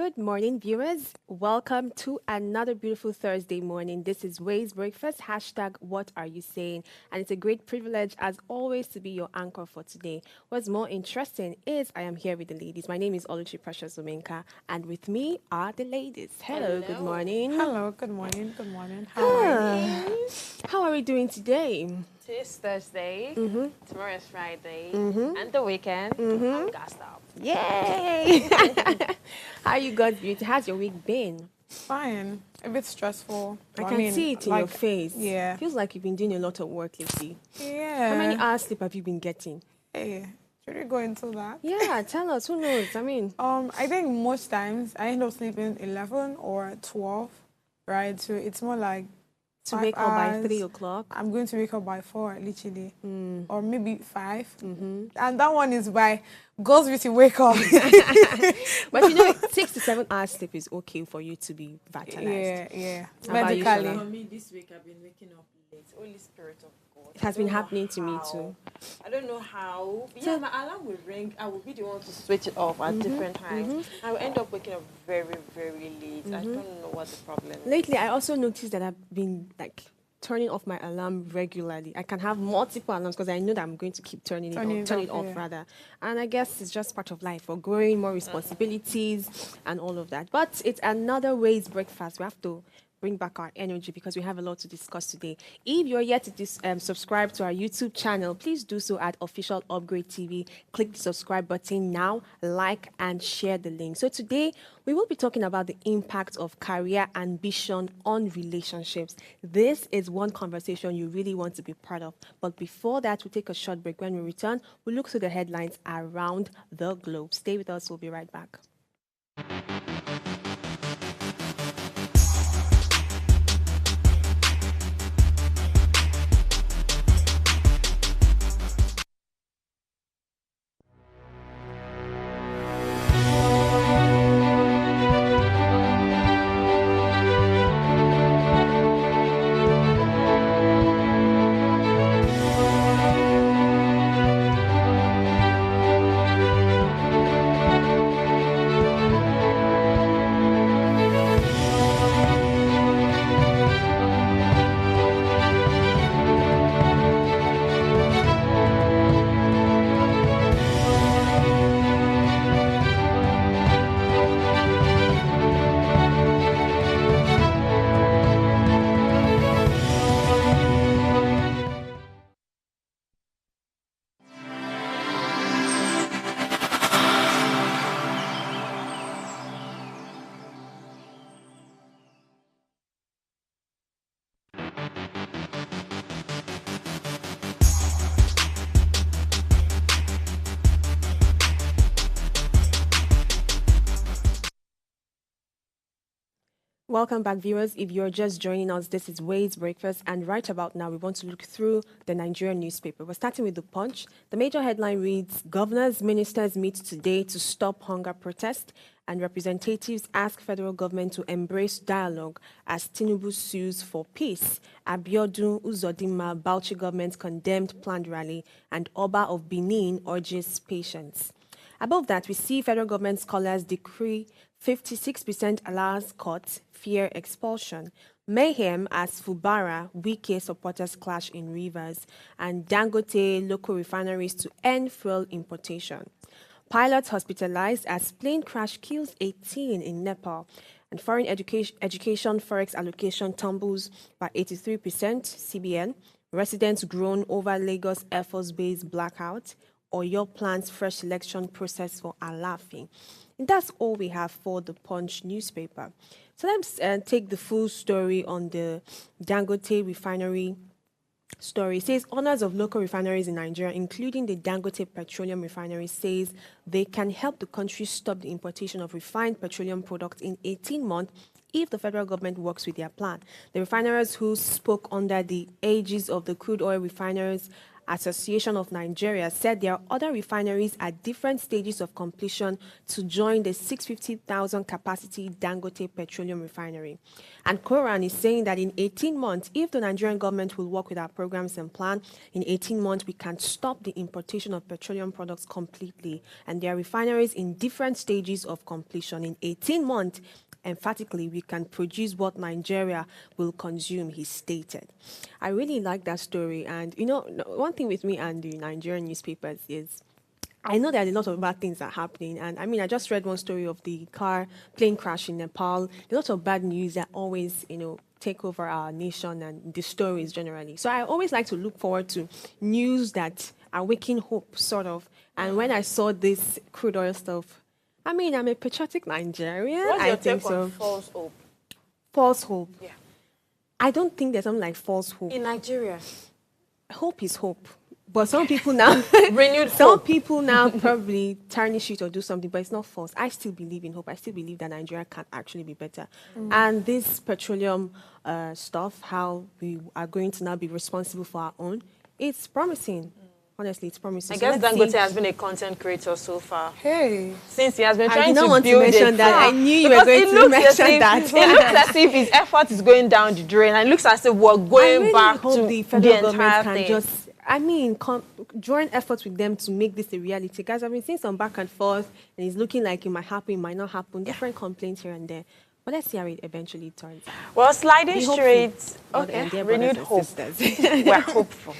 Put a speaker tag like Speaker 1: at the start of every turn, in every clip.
Speaker 1: Good morning, viewers. Welcome to another beautiful Thursday morning. This is Ways Breakfast, hashtag What Are You Saying? And it's a great privilege, as always, to be your anchor for today. What's more interesting is I am here with the ladies. My name is Oluchi Precious Umenka, and with me are the ladies. Hello, good morning.
Speaker 2: Hello, good morning. Good morning. How are you?
Speaker 1: Ah, how are we doing today?
Speaker 3: Today's Thursday, tomorrow is Friday, and the weekend. I'm gassed up.
Speaker 1: Yay! How you guys beauty? How's your week been?
Speaker 2: Fine. A bit stressful.
Speaker 1: I
Speaker 2: but
Speaker 1: can see it in your
Speaker 2: like,
Speaker 1: face.
Speaker 2: Yeah.
Speaker 1: Feels like you've been doing a lot of work lately.
Speaker 2: Yeah.
Speaker 1: How many hours sleep have you been getting?
Speaker 2: Hey, should we go into that?
Speaker 1: Yeah, tell us. Who knows? I mean,
Speaker 2: I think most times I end up sleeping 11 or 12, right? So it's more like
Speaker 1: to
Speaker 2: 5
Speaker 1: wake up by
Speaker 2: hours.
Speaker 1: 3 o'clock.
Speaker 2: I'm going to wake up by 4, literally. Or maybe 5. And that one is by God's will to wake up.
Speaker 1: But you know, 6 to 7 hours sleep is okay for you to be vitalized.
Speaker 2: Yeah.
Speaker 1: How about you,
Speaker 2: Medically.
Speaker 1: Shola?
Speaker 3: For me, this week I've been waking up late. Holy Spirit of God.
Speaker 1: It has been happening to me too.
Speaker 3: I don't know how. Yeah, my alarm will ring. I will be the one to switch it off at different times. I will end up waking up very, very late. I don't know what the problem is.
Speaker 1: Lately, I also noticed that I've been like turning off my alarm regularly. I can have multiple alarms because I know that I'm going to keep turn it off
Speaker 2: yeah.
Speaker 1: rather. And I guess it's just part of life. We're growing, more responsibilities and all of that. But it's another Ways Breakfast. We have to bring back our energy because we have a lot to discuss today. If you're yet to subscribe to our YouTube channel, please do so at Official Upgrade TV. Click the subscribe button now, like and share the link. So today we will be talking about the impact of career ambition on relationships. This is one conversation you really want to be part of. But before that, we'll take a short break. When we return, we'll look through the headlines around the globe. Stay with us. We'll be right back. Welcome back, viewers. If you're just joining us, this is Ways Breakfast, and right about now, we want to look through the Nigerian newspaper. We're starting with The Punch. The major headline reads, Governors, ministers meet today to stop hunger protest, and representatives ask federal government to embrace dialogue as Tinubu sues for peace. Abiodun Uzodinma, Bauchi government condemned planned rally, and Oba of Benin urges patience. Above that, we see federal government scholars decree 56% allows cuts, fear expulsion. Mayhem as Fubara, Wike supporters clash in Rivers, and Dangote local refineries to end fuel importation. Pilots hospitalized as plane crash kills 18 in Nepal. And foreign education forex allocation tumbles by 83%, CBN. Residents groan over Lagos Air Force Base blackout. Oyo plans fresh election process for Alaafin. And that's all we have for the Punch newspaper. So let's take the full story on the Dangote refinery story. It says owners of local refineries in Nigeria, including the Dangote Petroleum Refinery, says they can help the country stop the importation of refined petroleum products in 18 months if the federal government works with their plan. The refiners who spoke under the aegis of the Crude Oil Refiners Association of Nigeria said there are other refineries at different stages of completion to join the 650,000 capacity Dangote Petroleum Refinery. And Koran is saying that in 18 months, if the Nigerian government will work with our programs and plan, in 18 months we can stop the importation of petroleum products completely. And there are refineries in different stages of completion. In 18 months, emphatically, we can produce what Nigeria will consume, he stated. I really like that story. And, you know, one thing with me and the Nigerian newspapers is I know there are a lot of bad things that are happening. And I mean, I just read one story of the plane crash in Nepal. A lot of bad news that always, you know, take over our nation and the stories generally. So I always like to look forward to news that are waking hope, sort of. And when I saw this crude oil stuff, I mean, I'm a patriotic Nigerian.
Speaker 3: What's your
Speaker 1: I think
Speaker 3: take on
Speaker 1: so.
Speaker 3: false hope?
Speaker 1: False hope.
Speaker 3: Yeah.
Speaker 1: I don't think there's something like false hope.
Speaker 3: In Nigeria.
Speaker 1: Hope is hope. But some people now,
Speaker 3: Renewed
Speaker 1: some
Speaker 3: hope.
Speaker 1: people now probably tarnish it or do something, but it's not false. I still believe in hope. I still believe that Nigeria can actually be better. And this petroleum stuff, how we are going to now be responsible for our own, it's promising. Honestly, it's promising.
Speaker 3: I
Speaker 1: So
Speaker 3: guess
Speaker 1: let's
Speaker 3: Dangote
Speaker 1: see.
Speaker 3: has been a content creator so far.
Speaker 2: Hey.
Speaker 3: Since he has been
Speaker 1: I
Speaker 3: trying
Speaker 1: did not
Speaker 3: to
Speaker 1: want to
Speaker 3: build
Speaker 1: mention
Speaker 3: a
Speaker 1: that. I
Speaker 3: farm.
Speaker 1: knew you were
Speaker 3: Because
Speaker 1: going
Speaker 3: it
Speaker 1: to
Speaker 3: looks
Speaker 1: mention
Speaker 3: as if-
Speaker 1: that.
Speaker 3: It looks as if his effort is going down the drain, and it looks as if we're
Speaker 1: I
Speaker 3: going
Speaker 1: really
Speaker 3: back
Speaker 1: hope
Speaker 3: to
Speaker 1: the federal
Speaker 3: the
Speaker 1: government
Speaker 3: entire
Speaker 1: can
Speaker 3: thing.
Speaker 1: just, I mean, join efforts with them to make this a reality. Guys, I've been seeing some back and forth, and it's looking like it might happen, it might not happen. Different complaints here and there. But let's see how it eventually turns out.
Speaker 3: Well, sliding
Speaker 1: Be hopeful.
Speaker 3: straight,
Speaker 1: But,
Speaker 3: okay,
Speaker 1: dear
Speaker 3: renewed
Speaker 1: brothers
Speaker 3: hope.
Speaker 1: and sisters.
Speaker 3: We're hopeful.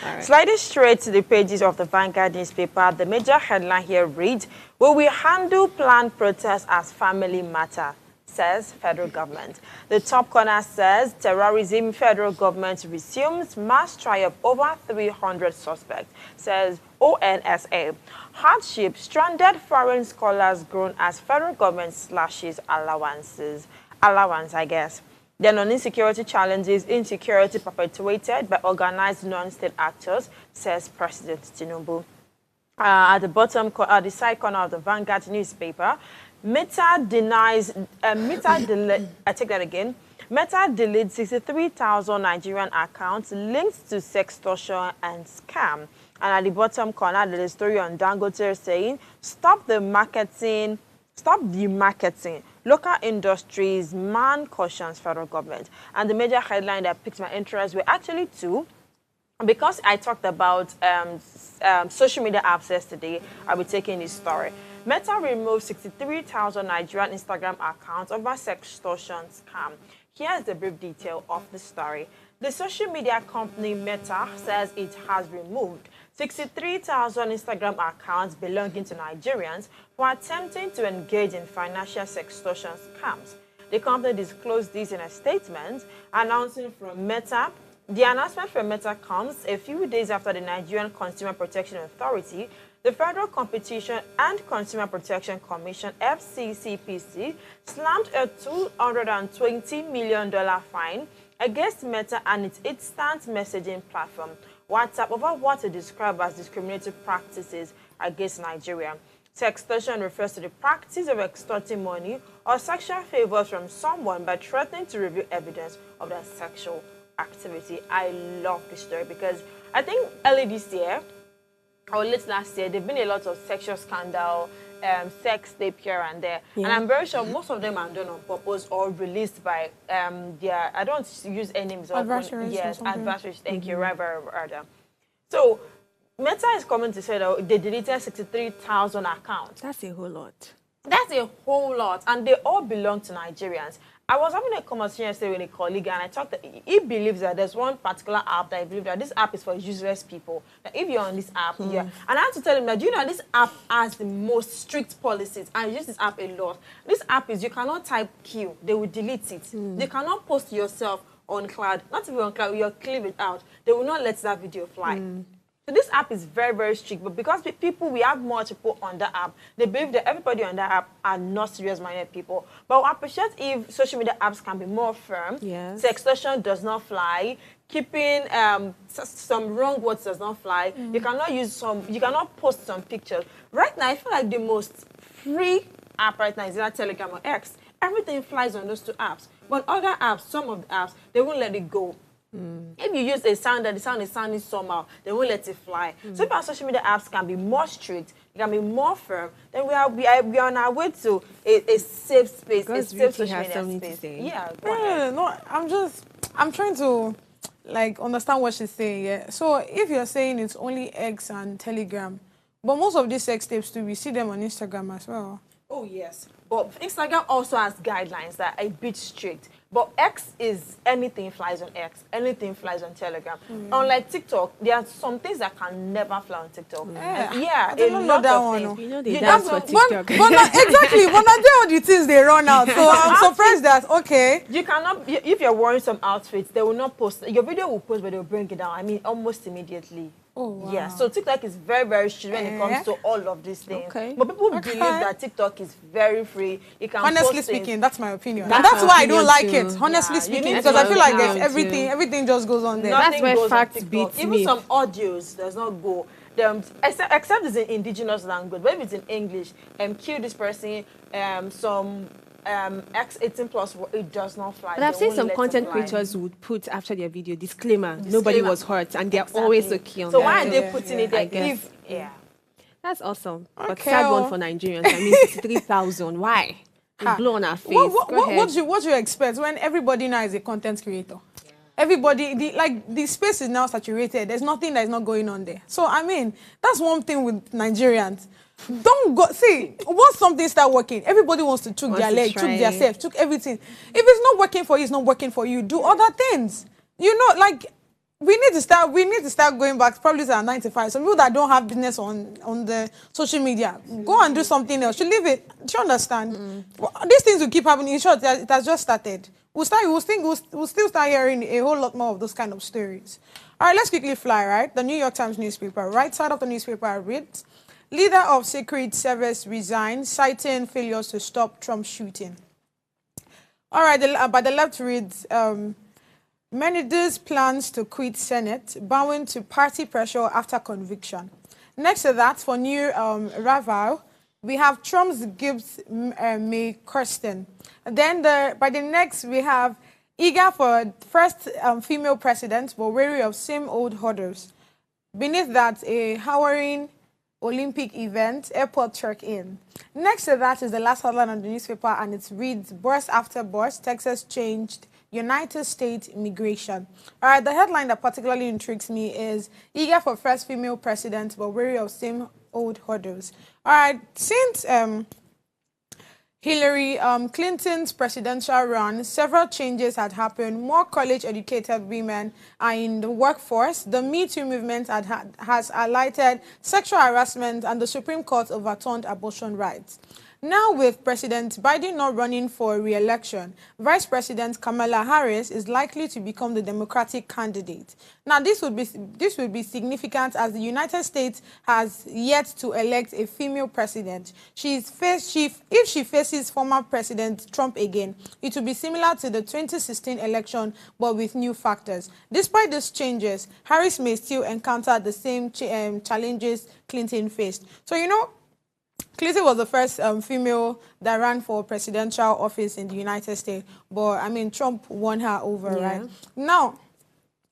Speaker 1: All right.
Speaker 3: Sliding straight to the pages of the Vanguard newspaper, the major headline here reads, "Will we handle planned protests as family matter?" says federal government. The top corner says, terrorism, federal government resumes mass trial of over 300 suspects, says ONSA. Hardship, stranded foreign scholars grown as federal government slashes allowance, I guess. Then on insecurity challenges, insecurity perpetuated by organized non-state actors, says President Tinubu. At the bottom, at the side corner of the Vanguard newspaper, Meta deletes 63,000 Nigerian accounts linked to sextortion and scam. And at the bottom corner, there's a story on Dangote saying, stop the marketing. Local industries, man cautions federal government. And the major headline that piqued my interest were actually two. Because I talked about social media apps yesterday, I'll be taking this story. Meta removed 63,000 Nigerian Instagram accounts over sextortion scam. Here's the brief detail of the story. The social media company Meta says it has removed 63,000 Instagram accounts belonging to Nigerians who are attempting to engage in financial sextortion scams. The company disclosed this in a statement announcing from Meta. The announcement from Meta comes a few days after the Nigerian Consumer Protection Authority, the Federal Competition and Consumer Protection Commission, FCCPC, slammed a $220 million fine against Meta and its instant messaging platform, WhatsApp, over what it described as discriminatory practices against Nigeria. Sextortion refers to the practice of extorting money or sexual favors from someone by threatening to reveal evidence of their sexual activity. I love this story because I think early this year or late last year, there have been a lot of sexual scandal, sex tape here and there.
Speaker 1: Yeah.
Speaker 3: And I'm very sure most of them are done on purpose or released by their, I don't use any names.
Speaker 2: Adversaries or
Speaker 3: Yes,
Speaker 2: something.
Speaker 3: adversaries. Thank you, rather. So Meta is coming to say that they deleted 63,000 accounts.
Speaker 1: That's a whole lot.
Speaker 3: That's a whole lot, and they all belong to Nigerians. I was having a conversation yesterday with a colleague, and I talked that he believes that there's one particular app that I believe that this app is for useless people. That if you're on this app, and I had to tell him that, do you know, this app has the most strict policies. I use this app a lot. This app is, you cannot type Q, they will delete it. You cannot post yourself on cloud. Not even on cloud, you'll clip it out. They will not let that video fly. So this app is very, very strict, but because we have more people on the app, they believe that everybody on the app are not serious-minded people. But I appreciate if social media apps can be more firm.
Speaker 1: Yes.
Speaker 3: Sextortion does not fly. Keeping some wrong words does not fly. You cannot post some pictures. Right now, I feel like the most free app right now is either Telegram or X. Everything flies on those two apps. But other apps, some of the apps, they won't let it go. If you use a sound that the sound is sounding somehow, they won't let it fly. So if our social media apps can be more strict, it can be more firm, then we are on our way to a safe space,
Speaker 1: Because
Speaker 3: a safe
Speaker 1: Vicky
Speaker 3: social
Speaker 1: has
Speaker 3: media
Speaker 1: something to
Speaker 3: space.
Speaker 1: say.
Speaker 3: Yeah, go ahead.
Speaker 2: No, I'm trying to like understand what she's saying. Yeah. So if you're saying it's only X and Telegram, but most of these sex tapes too, we see them on Instagram as well.
Speaker 3: Oh, yes. But Instagram also has guidelines that are a bit strict. But X is anything flies on X, anything flies on Telegram. Unlike TikTok, there are some things that can never fly on TikTok.
Speaker 2: Yeah.
Speaker 3: And yeah,
Speaker 2: I didn't
Speaker 3: a
Speaker 2: know
Speaker 3: lot
Speaker 2: that
Speaker 3: of
Speaker 2: one,
Speaker 3: things.
Speaker 2: no.
Speaker 1: You know they
Speaker 3: You
Speaker 1: dance
Speaker 3: don't
Speaker 1: for
Speaker 3: know-
Speaker 1: TikTok.
Speaker 2: Exactly, but now all the things they run out. So I'm surprised that okay.
Speaker 3: You cannot, if you're wearing some outfits, they will not post. Your video will post, but they will bring it down. I mean, almost immediately.
Speaker 2: Oh, wow.
Speaker 3: Yeah, so TikTok is very, very strict when it comes to all of these things.
Speaker 1: Okay.
Speaker 3: But people
Speaker 2: Okay.
Speaker 3: believe that TikTok is very free. You can
Speaker 2: Honestly
Speaker 3: post things.
Speaker 2: speaking, that's my opinion.
Speaker 1: That's
Speaker 2: And that's
Speaker 1: my
Speaker 2: why I don't
Speaker 1: opinion
Speaker 2: like
Speaker 1: too.
Speaker 2: it. Honestly
Speaker 3: Yeah, you
Speaker 2: speaking,
Speaker 3: need
Speaker 2: because
Speaker 3: to
Speaker 2: I feel like
Speaker 1: understand
Speaker 2: there's
Speaker 1: too.
Speaker 2: everything just goes on there.
Speaker 1: That's
Speaker 3: Nothing
Speaker 1: where
Speaker 3: goes on
Speaker 1: facts
Speaker 3: TikTok.
Speaker 1: beats
Speaker 3: Even
Speaker 1: myth.
Speaker 3: some audios does not go. Except it's in indigenous language, but if it's in English, kill this person, some X18 plus, it does not fly.
Speaker 1: But I've
Speaker 3: They
Speaker 1: seen
Speaker 3: won't
Speaker 1: some
Speaker 3: let it
Speaker 1: content
Speaker 3: fly.
Speaker 1: creators would put after their video disclaimer, nobody was hurt, and they're always okay on
Speaker 3: So
Speaker 1: that.
Speaker 3: why are
Speaker 1: So
Speaker 3: they
Speaker 2: Yeah,
Speaker 3: putting
Speaker 2: yeah.
Speaker 3: it there?
Speaker 1: I guess.
Speaker 3: If, yeah.
Speaker 1: That's awesome. But
Speaker 2: Okay,
Speaker 1: sad one
Speaker 2: oh.
Speaker 1: for Nigerians. I mean, 63,000. Why?
Speaker 2: Ha.
Speaker 1: Blow on our face.
Speaker 2: What,
Speaker 1: Go
Speaker 2: what,
Speaker 1: ahead.
Speaker 2: what do you expect when everybody now is a content creator? Everybody, the space is now saturated. There's nothing that is not going on there. So, I mean, that's one thing with Nigerians. Don't go, see, once something start working, everybody wants to chook
Speaker 1: Wants
Speaker 2: their
Speaker 1: to
Speaker 2: leg,
Speaker 1: try
Speaker 2: chook their
Speaker 1: it.
Speaker 2: self, chook everything. If it's not working for you, it's not working for you. Do other things. You know, like, we need to start going back probably to our 9 to 5. Some people that don't have business on the social media, go and do something else. You leave it. Do you understand? Well, these things will keep happening. In short, it has just started. We'll still start hearing a whole lot more of those kind of stories. All right, let's quickly fly, right? The New York Times newspaper. Right side of the newspaper reads, leader of Secret Service resigns, citing failures to stop Trump shooting. All right, but the left reads, Menendez plans to quit Senate, bowing to party pressure after conviction. Next to that, for new rival, we have Trump's gift May Kirsten. Then by the next, we have eager for first female president, but wary of same old hurdles. Beneath that, a harrowing Olympic event, airport check-in. Next to that is the last headline on the newspaper, and it reads, burst after burst, Texas changed United States immigration. All right, the headline that particularly intrigues me is eager for first female president, but wary of same old hurdles. All right, since Hillary Clinton's presidential run, several changes had happened. More college-educated women are in the workforce. The Me Too movement has highlighted sexual harassment, and the Supreme Court overturned abortion rights. Now, with President Biden not running for re-election, Vice President Kamala Harris is likely to become the Democratic candidate. Now, this would be significant as the United States has yet to elect a female president. If she faces former President Trump again, it will be similar to the 2016 election, but with new factors. Despite these changes, Harris may still encounter the same challenges Clinton faced. So, you know, Clinton was the first female that ran for presidential office in the United States, but I mean, Trump won her over,
Speaker 1: Yeah.
Speaker 2: right? Now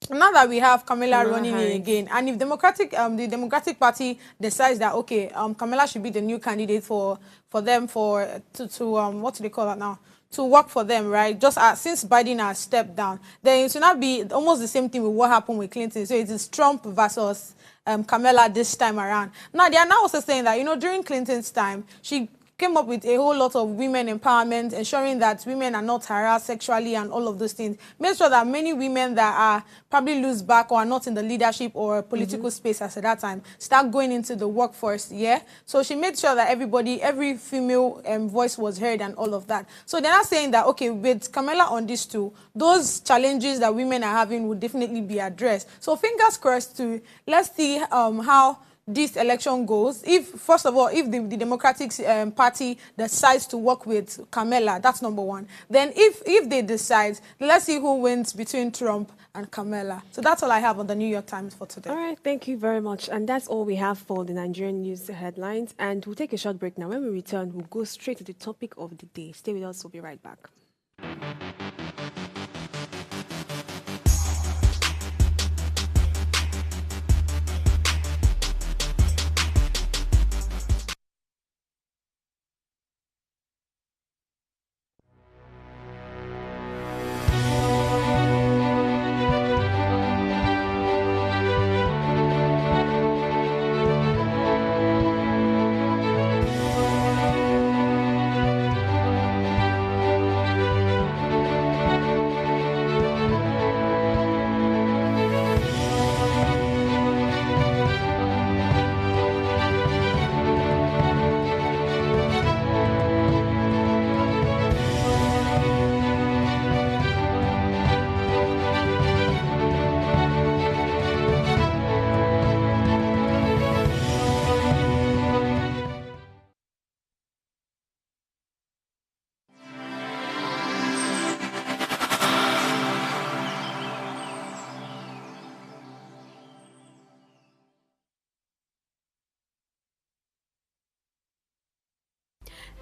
Speaker 2: that we have Kamala running in
Speaker 1: Harris.
Speaker 2: again, and if the Democratic Party decides that okay, Kamala should be the new candidate to what do they call that now? To work for them, right? Just since Biden has stepped down, then it should not be almost the same thing with what happened with Clinton. So it is Trump versus Kamala this time around. Now, they are now also saying that, you know, during Clinton's time, she came up with a whole lot of women empowerment, ensuring that women are not harassed sexually and all of those things. Make sure that many women that are probably loose back or are not in the leadership or political space at that time start going into the workforce, yeah? So she made sure that every female voice was heard and all of that. So they're not saying that, okay, with Kamala on this too, those challenges that women are having will definitely be addressed. So fingers crossed too. Let's see how this election goes. If, first of all, if the Democratic Party decides to work with Kamala, that's number one. Then if they decide, let's see who wins between Trump and Kamala. So that's all I have on the New York Times for today.
Speaker 1: All right, thank you very much. And that's all we have for the Nigerian news headlines. And we'll take a short break now. When we return, we'll go straight to the topic of the day. Stay with us, we'll be right back.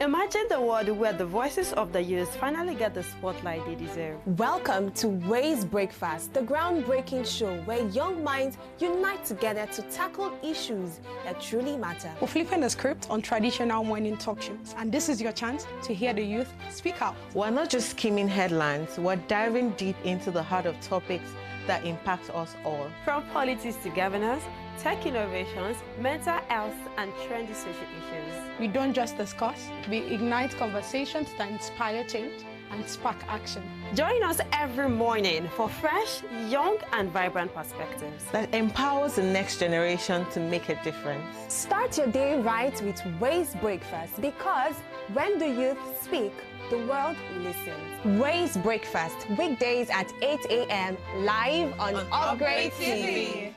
Speaker 4: Imagine the world where the voices of the youth finally get the spotlight they deserve.
Speaker 1: Welcome to Ways Breakfast, the groundbreaking show where young minds unite together to tackle issues that truly matter.
Speaker 5: We're flipping the script on traditional morning talk shows, and this is your chance to hear the youth speak out.
Speaker 6: We're not just skimming headlines, we're diving deep into the heart of topics that impact us all.
Speaker 4: From politics to governance, tech innovations, mental health, and trendy social issues.
Speaker 5: We don't just discuss, we ignite conversations that inspire change and spark action.
Speaker 4: Join us every morning for fresh, young, and vibrant perspectives
Speaker 6: That empowers the next generation to make a difference.
Speaker 1: Start your day right with Ways Breakfast, because when the youth speak, the world listens. Ways Breakfast, weekdays at 8 a.m. live on Upgrade TV.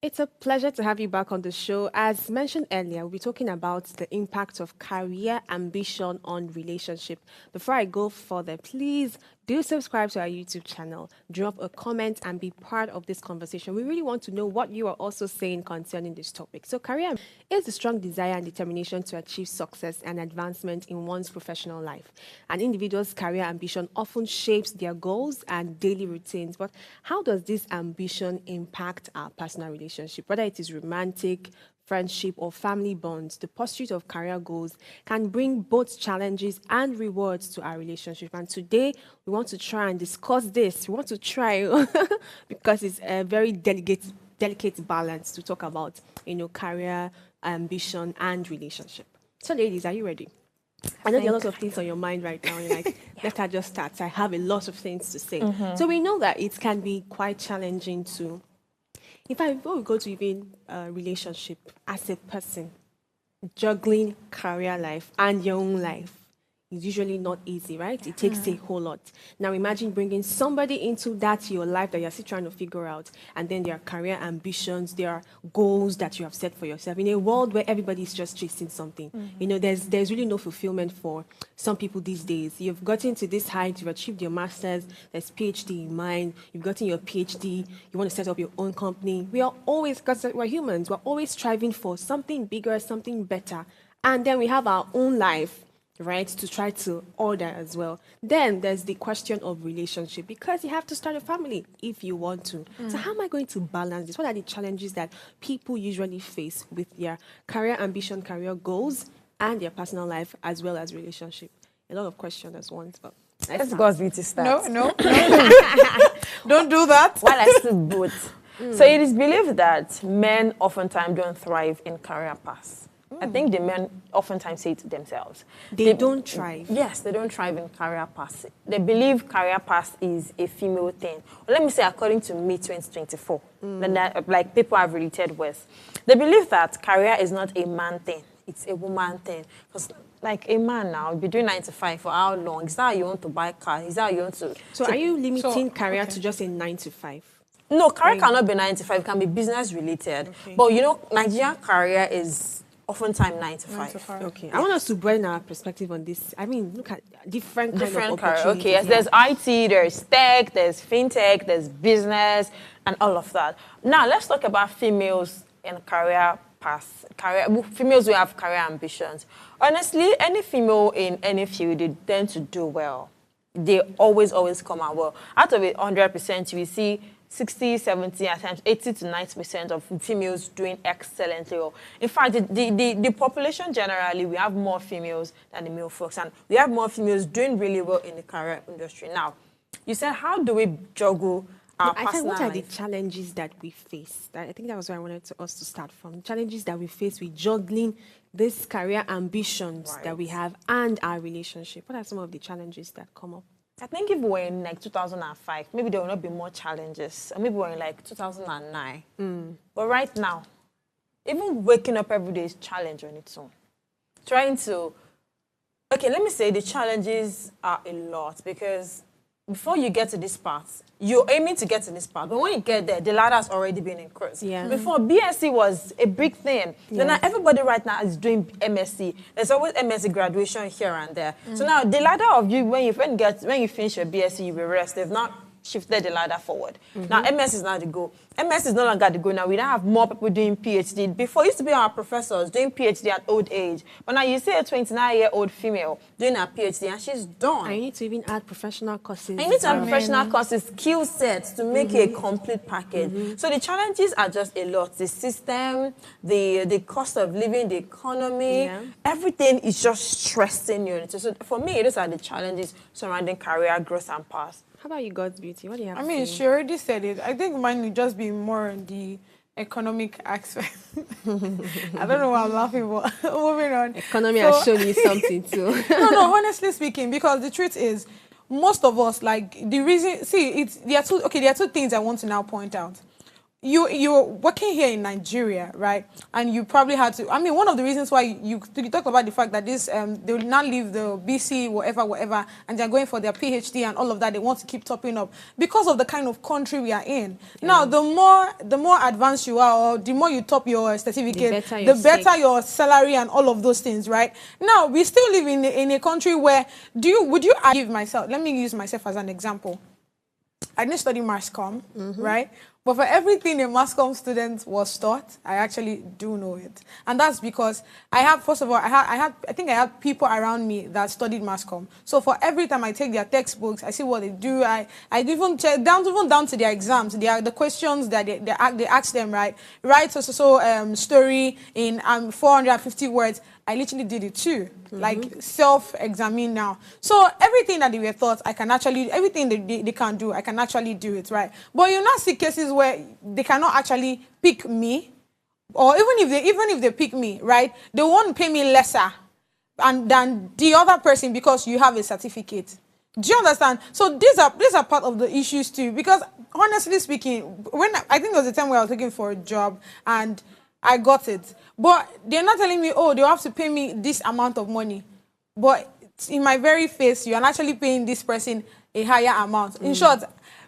Speaker 1: It's a pleasure to have you back on the show. As mentioned earlier, we'll be talking about the impact of career ambition on relationship. Before I go further, please do subscribe to our YouTube channel, drop a comment, and be part of this conversation. We really want to know what you are also saying concerning this topic. So career is a strong desire and determination to achieve success and advancement in one's professional life. An individual's career ambition often shapes their goals and daily routines. But how does this ambition impact our personal relationship? Whether it is romantic, friendship, or family bonds, the pursuit of career goals can bring both challenges and rewards to our relationship. And today, we want to try and discuss this. We want to try, because it's a very delicate balance to talk about, career, ambition, and relationship. So, ladies, are you ready? I know there are lots of things on your mind right now. You're like, let her just start. I have a lot of things to say. So we know that it can be quite challenging to, before we go to even a relationship, as a person, juggling career life and your own life is usually not easy, right? It takes a whole lot. Now imagine bringing somebody into your life that you're still trying to figure out, and then there are career ambitions, there are goals that you have set for yourself in a world where everybody's just chasing something. There's really no fulfillment for some people these days. You've gotten to this height, you've achieved your master's, there's PhD in mind, you've gotten your PhD, you want to set up your own company. We are always, because we're humans, we're always striving for something bigger, something better. And then we have our own life, right, to try to order as well. Then there's the question of relationship, because you have to start a family if you want to. So how am I going to balance this? What are the challenges that people usually face with their career ambition, career goals, and their personal life as well as relationship? A lot of questions at once, but
Speaker 3: Let's go as to start.
Speaker 2: No. Don't do that.
Speaker 3: While I still both. So it is believed that men oftentimes don't thrive in career paths. I think the men oftentimes say it to themselves.
Speaker 1: they don't thrive.
Speaker 3: Yes, they don't thrive in career paths. They believe career path is a female thing. Or let me say, according to me, 2024, like people I've related with, they believe that career is not a man thing. It's a woman thing. Because like a man now, you'll be doing 9 to 5 for how long? Is that how you want to buy a car? Is that how you want to...
Speaker 1: So are you limiting career to just a 9 to 5?
Speaker 3: No, career cannot be 9 to 5. It can be business related.
Speaker 1: Okay.
Speaker 3: But Nigerian career is oftentimes 9 to 5.
Speaker 1: Okay, I want us to broaden our perspective on this. I mean, look at different kind of
Speaker 3: Career.
Speaker 1: opportunities.
Speaker 3: Okay, yes, there's IT, there's tech, there's fintech, there's business, and all of that. Now, let's talk about females in career paths. Females who have career ambitions. Honestly, any female in any field, they tend to do well. They always come out well. Out of it, 100%, we see 60, 70, at times 80 to 90% of females doing excellently well. In fact, the population generally, we have more females than the male folks, and we have more females doing really well in the career industry. Now, you said, how do we juggle our
Speaker 1: I said,
Speaker 3: personal
Speaker 1: what are the
Speaker 3: life?
Speaker 1: challenges that we face? I think that was where I wanted us to start from. Challenges that we face with juggling these career ambitions that we have and our relationship. What are some of the challenges that come up?
Speaker 3: I think if we were in like 2005, maybe there will not be more challenges. Or maybe we're in like 2009. But right now, even waking up every day is a challenge on its own. Trying to... Okay, let me say the challenges are a lot because before you get to this part, you're aiming to get to this part, but when you get there, the ladder's already been increased.
Speaker 1: Yeah.
Speaker 3: Before, BSc was a big thing. So now everybody right now is doing MSc. There's always MSc graduation here and there. So now the ladder of you, when you finish your BSc, you will rest. They've not shifted the ladder forward. Now MS is now the goal. MS is no longer the goal. Now we don't have more people doing PhD. Before, it used to be our professors doing PhD at old age. But now you see a 29-year-old female doing her PhD and she's done.
Speaker 1: I need to even add professional courses.
Speaker 3: And you need to have professional courses, skill sets to make a complete package. So the challenges are just a lot. The system, the cost of living, the economy, everything is just stressing you. So for me, those are the challenges surrounding career growth and path.
Speaker 1: How about you, God's Beauty? What do you have
Speaker 2: I
Speaker 1: to
Speaker 2: mean,
Speaker 1: say?
Speaker 2: she already said it. I think mine would just be more on the economic aspect. I don't know why I'm laughing, but moving on.
Speaker 1: Economy has shown you something too.
Speaker 2: No, honestly speaking, because the truth is, most of us, like, the reason, see, there are two things I want to now point out. You're working here in Nigeria, right? And you probably had to, I mean, one of the reasons why you talk about the fact that this, they will not leave the BC, whatever, and they're going for their PhD and all of that, they want to keep topping up because of the kind of country we are in. Now, the more advanced you are, or the more you top your certificate, the better your salary and all of those things, right? Now, we still live in a country where, let me use myself as an example. I didn't study mass comm, right? But for everything a mass comm student was taught, I actually do know it. And that's because I think I had people around me that studied mass comm. So for every time I take their textbooks, I see what they do. I even check down to their exams, the questions that they ask them, right? Write story in 450 words. I literally did it too, like self-examine now. So everything that they were taught, everything they can do, I can actually do it, right? But you not see cases where they cannot actually pick me, or even if they pick me, right, they won't pay me lesser than the other person because you have a certificate. Do you understand? So these are part of the issues too, because honestly speaking, I think there was a time where I was looking for a job and I got it. But they're not telling me, oh, they'll have to pay me this amount of money. But in my very face, you're actually paying this person a higher amount. In short,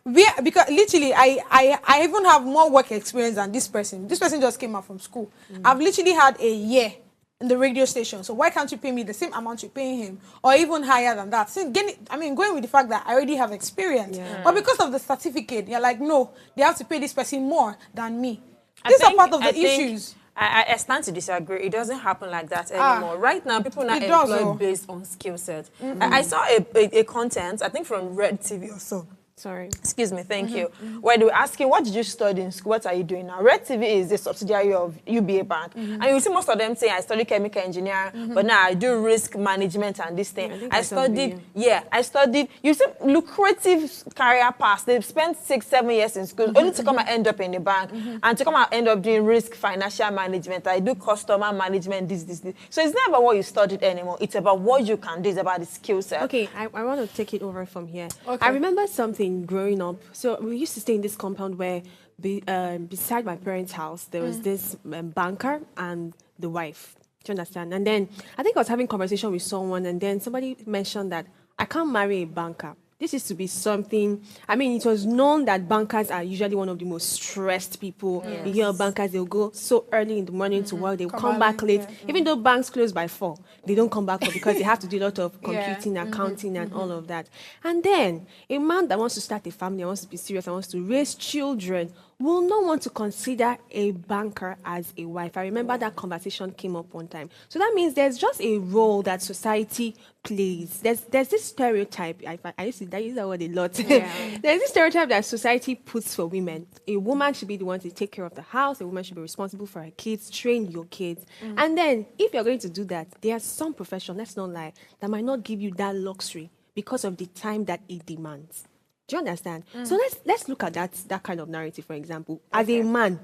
Speaker 2: because literally, I even have more work experience than this person. This person just came out from school. I've literally had a year in the radio station. So why can't you pay me the same amount you're paying him, or even higher than that? Going with the fact that I already have experience. But because of the certificate, you're like, no, they have to pay this person more than me. These are part of the issues.
Speaker 3: I stand to disagree. It doesn't happen like that anymore. Right now, people are not employed based on skill set. I saw a content, I think from Red TV or so.
Speaker 1: Sorry.
Speaker 3: Excuse me, thank you. Where they were asking, what did you study in school? What are you doing now? Red TV is a subsidiary of UBA Bank. And you see most of them saying, I studied chemical engineering, but now I do risk management and this thing. I studied, you see, lucrative career paths. They've spent 6-7 years in school, only to come and end up in the bank, and to come and end up doing risk financial management. I do customer management, this. So it's not about what you studied anymore. It's about what you can do. It's about the skill set.
Speaker 1: Okay, I want to take it over from here. Okay. I remember something growing up. So we used to stay in this compound where beside my parents' house, there was this banker and the wife. Do you understand? And then I think I was having a conversation with someone, and then somebody mentioned that I can't marry a banker. This is to be something, I mean, it was known that bankers are usually one of the most stressed people. Yes. You hear bankers, they'll go so early in the morning to work, they'll come back late. Even though banks close by 4, they don't come back because they have to do a lot of computing, accounting, and all of that. And then a man that wants to start a family, wants to be serious, and wants to raise children, will not want to consider a banker as a wife. I remember that conversation came up one time. So that means there's just a role that society plays. There's this stereotype. I used to use that word a lot. Yeah. There's this stereotype that society puts for women. A woman should be the one to take care of the house. A woman should be responsible for her kids, train your kids. And then if you're going to do that, there are some professions, let's not lie, that might not give you that luxury because of the time that it demands. Do you understand? So let's look at that kind of narrative, for example. As a man,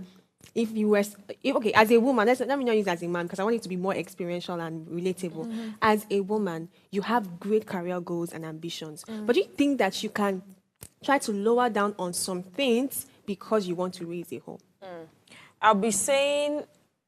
Speaker 1: as a woman, let me not use as a man because I want it to be more experiential and relatable. As a woman, you have great career goals and ambitions. But do you think that you can try to lower down on some things because you want to raise a home?
Speaker 3: I'll be saying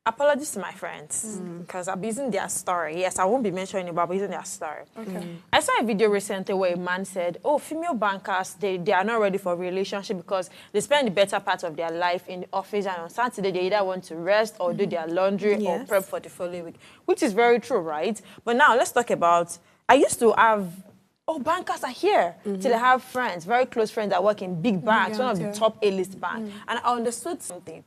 Speaker 3: apologies to my friends because I'm using their story. Yes, I won't be mentioning it, but I'm using their story.
Speaker 2: Okay.
Speaker 3: I saw a video recently where a man said, oh, female bankers, they are not ready for a relationship because they spend the better part of their life in the office, and on Saturday they either want to rest or do their laundry or
Speaker 1: Yes.
Speaker 3: prep for the following week, which is very true, right? But now let's talk about, I used to have, bankers are here. Till I have friends, very close friends that work in big banks, one of the top A-list banks. And I understood something.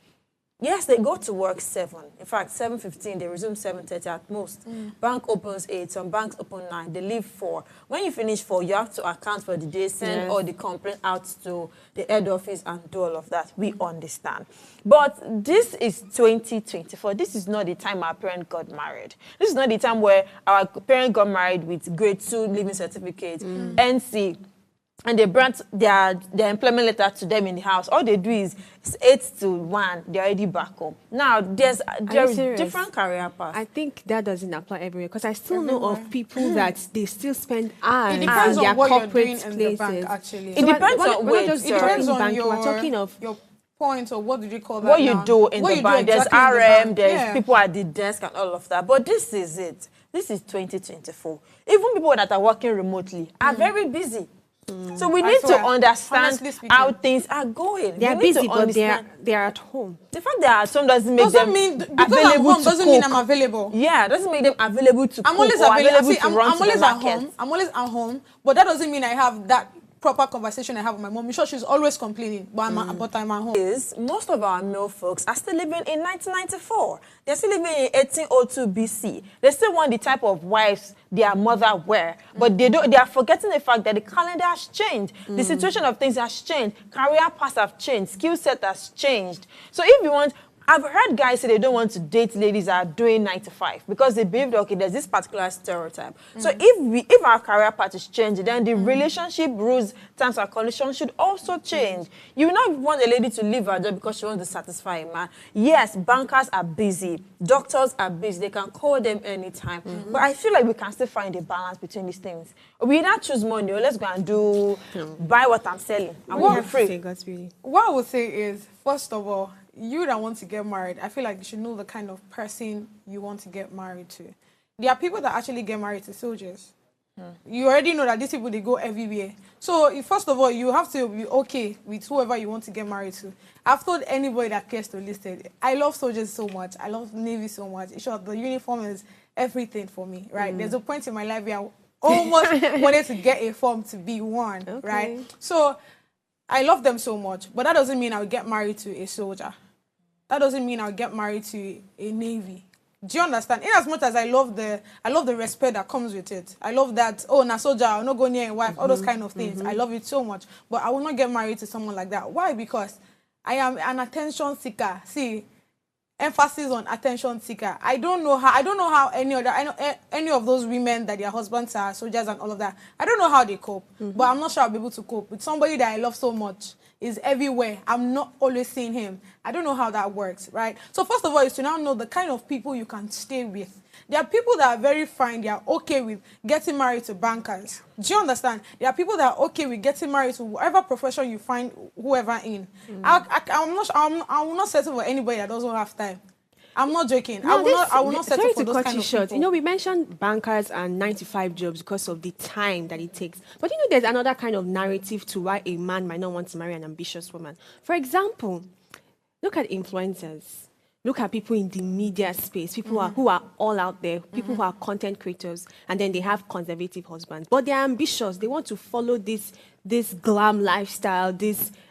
Speaker 3: Yes, they go to work 7. In fact, 7:15, they resume 7:30 at most. Bank opens 8, some banks open 9, they leave 4. When you finish 4, you have to account for the day, send all the complaint out to the head office and do all of that. We understand. But this is 2024. This is not the time our parents got married. This is not the time where our parents got married with grade 2 living certificate, NC, and they brought their employment letter to them in the house. All they do is 8 to 1, they're already back home. Now, there is
Speaker 1: serious?
Speaker 3: different career paths.
Speaker 1: I think that doesn't apply everywhere because I still know of people that they still spend hours
Speaker 2: It depends
Speaker 1: in their
Speaker 2: on what you're
Speaker 1: corporate
Speaker 2: doing
Speaker 1: places.
Speaker 2: in the bank, actually.
Speaker 3: It depends
Speaker 1: we're
Speaker 3: on
Speaker 1: not
Speaker 3: wait,
Speaker 1: just
Speaker 2: It
Speaker 3: sorry.
Speaker 2: depends
Speaker 1: talking
Speaker 2: on
Speaker 1: bank, we're talking of
Speaker 2: your point, or what did you call that
Speaker 3: What you
Speaker 2: now?
Speaker 3: do in
Speaker 2: What
Speaker 3: the
Speaker 2: you do
Speaker 3: bank. There's
Speaker 2: exactly in the
Speaker 3: RM,
Speaker 2: bank.
Speaker 3: there's
Speaker 2: Yeah.
Speaker 3: people at the desk and all of that. But this is it. This is 2024. Even people that are working remotely are very busy. So we need to
Speaker 2: swear,
Speaker 3: understand
Speaker 2: honestly speaking.
Speaker 3: how things are going.
Speaker 1: They are
Speaker 3: We need
Speaker 1: busy,
Speaker 3: to
Speaker 1: but they are
Speaker 3: understand.
Speaker 1: at home.
Speaker 3: The fact that at home doesn't make
Speaker 2: Doesn't
Speaker 3: them
Speaker 2: mean because I'm
Speaker 3: available
Speaker 2: home
Speaker 3: to
Speaker 2: doesn't mean
Speaker 3: cook.
Speaker 2: I'm available.
Speaker 3: Yeah, doesn't make them available to
Speaker 2: I'm
Speaker 3: cook
Speaker 2: always
Speaker 3: or
Speaker 2: available. See,
Speaker 3: to
Speaker 2: I'm
Speaker 3: run to
Speaker 2: always
Speaker 3: the
Speaker 2: at
Speaker 3: market.
Speaker 2: home. I'm always at home, but that doesn't mean I have that proper conversation I have with my mom. I'm sure she's always complaining, but I'm at home.
Speaker 3: Is most of our male folks are still living in 1994. They're still living in 1802 BC. They still want the type of wives their mother were, but they are forgetting the fact that the calendar has changed. The situation of things has changed. Career paths have changed. Skill set has changed. So if you want, I've heard guys say they don't want to date ladies that are doing 9 to 5 because they believe that, okay, there's this particular stereotype. So if our career path is changing, then the relationship rules, terms and conditions should also change. You will not want a lady to leave her job because she wants to satisfy a man. Yes, bankers are busy. Doctors are busy. They can call them anytime. But I feel like we can still find a balance between these things. We not choose money, or let's go and buy what I'm selling. And
Speaker 1: What
Speaker 3: we're free.
Speaker 2: What I would say is, first of all, you that want to get married, I feel like you should know the kind of person you want to get married to. There are people that actually get married to soldiers. You already know that these people, they go everywhere. So, first of all, you have to be okay with whoever you want to get married to. I've told anybody that cares to listen, I love soldiers so much. I love Navy so much. In short, the uniform is everything for me, right? There's a point in my life where I almost wanted to get a form to be one, right? So, I love them so much, but that doesn't mean I would get married to a soldier. That doesn't mean I'll get married to a Navy. Do you understand? In as much as I love the respect that comes with it. I love that, na soldier, I'll not go near a wife, all those kind of things. I love it so much. But I will not get married to someone like that. Why? Because I am an attention seeker. See, emphasis on attention seeker. I don't know how any of those women that their husbands are soldiers and all of that. I don't know how they cope. But I'm not sure I'll be able to cope with somebody that I love so much. Is everywhere. I'm not always seeing him. I don't know how that works, right? So first of all, is to now know the kind of people you can stay with. There are people that are very fine. They are okay with getting married to bankers. Do you understand? There are people that are okay with getting married to whatever profession you find whoever in. I will not settle for anybody that doesn't have time. I'm not joking. I will not settle for those kind of people.
Speaker 1: You know, we mentioned bankers and 9-to-5 jobs because of the time that it takes. But you know, there's another kind of narrative to why a man might not want to marry an ambitious woman. For example, look at influencers. Look at people in the media space, people who are all out there, people who are content creators, and then they have conservative husbands. But they're ambitious. They want to follow this glam lifestyle,